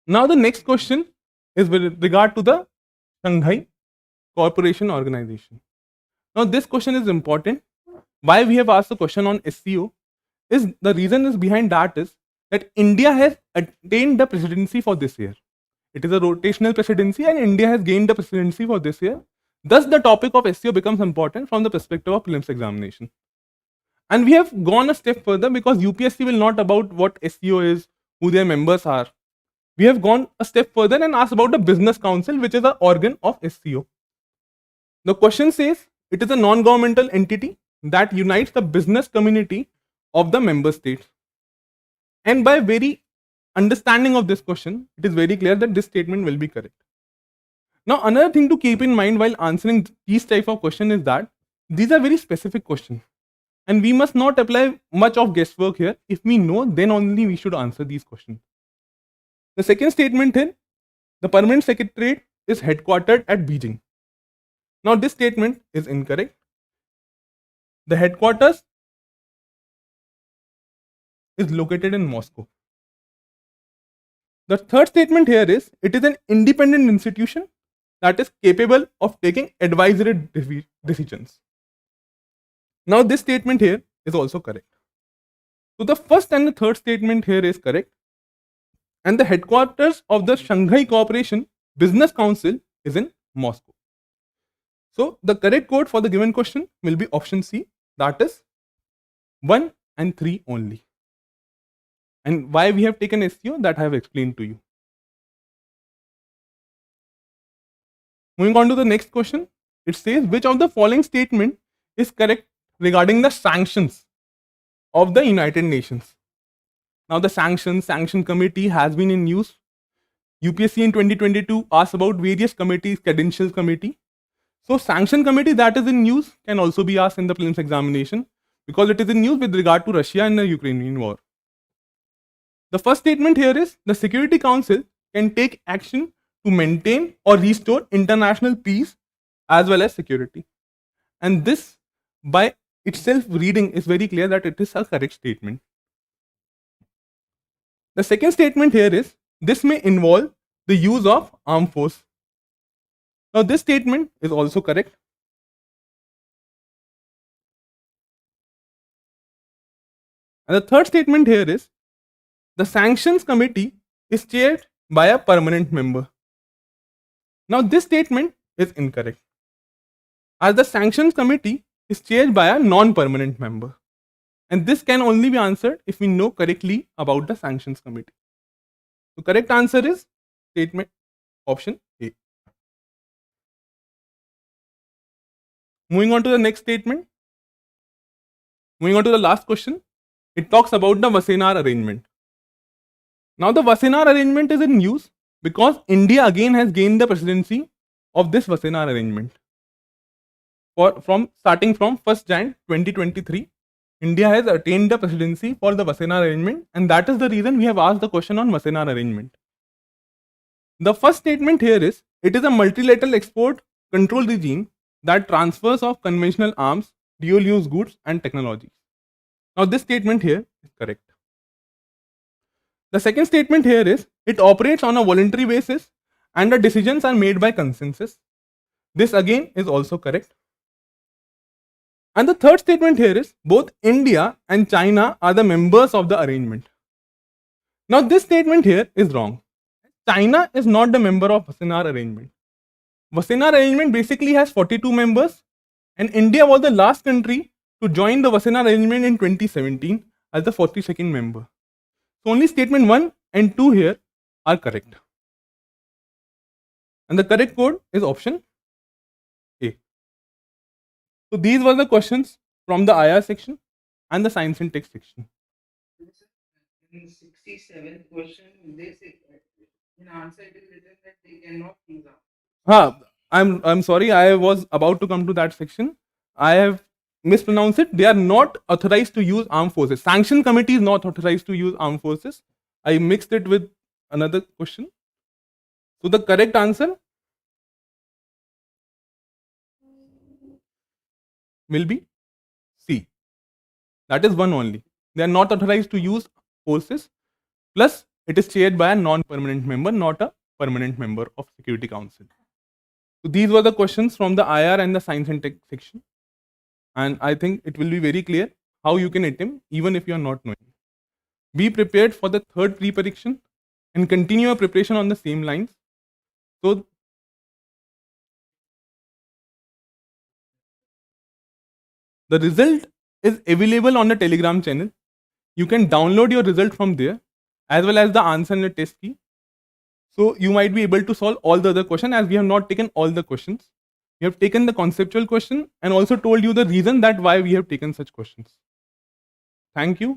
Speaker 7: Now the next question is with regard to the Shanghai Cooperation Organization. Now this question is important. Why we have asked the question on SCO is the reason is behind that is that India has attained the presidency for this year. It is a rotational presidency and India has gained the presidency for this year. Thus the topic of SCO becomes important from the perspective of prelims examination. And we have gone a step further because UPSC will not about what SCO is, who their members are. We have gone a step further and asked about the business council, which is an organ of SCO. The question says it is a non-governmental entity that unites the business community of the member states. And by very understanding of this question, it is very clear that this statement will be correct. Now, another thing to keep in mind while answering these type of questions is that these are very specific questions. And we must not apply much of guesswork here. If we know, then only we should answer these questions. The second statement here, the permanent secretariat is headquartered at Beijing. Now, this statement is incorrect. The headquarters is located in Moscow. The third statement here is it is an independent institution that is capable of taking advisory decisions. Now, this statement here is also correct. So, the first and the third statement here is correct. And the headquarters of the Shanghai Cooperation Business Council is in Moscow. So, the correct code for the given question will be option C, that is 1 and 3 only. And why we have taken SCO, that I have explained to you. Moving on to the next question, it says which of the following statement is correct regarding the sanctions of the United Nations. Now the sanction committee has been in use. UPSC in 2022 asked about various committees, credentials committee. So sanction committee that is in use can also be asked in the prelims examination because it is in use with regard to Russia and the Ukrainian war. The first statement here is the Security Council can take action to maintain or restore international peace as well as security. And this by itself reading is very clear that it is a correct statement. The second statement here is this may involve the use of armed force. Now this statement is also correct. And the third statement here is the sanctions committee is chaired by a permanent member. Now this statement is incorrect, as the sanctions committee is chaired by a non-permanent member. And this can only be answered if we know correctly about the sanctions committee. The correct answer is statement option A. Moving on to the next statement. Moving on to the last question. It talks about the Wassenaar arrangement. Now the Wassenaar arrangement is in use because India again has gained the presidency of this Wassenaar arrangement. Starting from 1st Jan 2023, India has attained the presidency for the Wassenaar arrangement, and that is the reason we have asked the question on Wassenaar arrangement. The first statement here is it is a multilateral export control regime that transfers of conventional arms, dual use goods and technologies. Now this statement here is correct. The second statement here is it operates on a voluntary basis and the decisions are made by consensus. This again is also correct. And the third statement here is both India and China are the members of the arrangement. Now this statement here is wrong. China is not the member of Wassenaar arrangement. Wassenaar arrangement basically has 42 members and India was the last country to join the Wassenaar arrangement in 2017 as the 42nd member. So only statement 1 and 2 here are correct. And the correct code is option A. So these were the questions from the IAS section and the science and tech section.
Speaker 9: In 67th question, they say in answer it is written that they cannot use arms.
Speaker 7: I'm sorry. I was about to come to that section. I have mispronounced it. They are not authorized to use armed forces. Sanction committee is not authorized to use armed forces. I mixed it with another question. So the correct answer will be C. That is one only. They are not authorized to use forces. Plus, it is chaired by a non-permanent member, not a permanent member of Security Council. So these were the questions from the IR and the Science and Tech section. And I think it will be very clear how you can attempt even if you are not knowing. Be prepared for the third pre-prediction and continue your preparation on the same lines. So the result is available on the Telegram channel. You can download your result from there as well as the answer and the test key. So you might be able to solve all the other questions as we have not taken all the questions. We have taken the conceptual question and also told you the reason that why we have taken such questions. Thank you.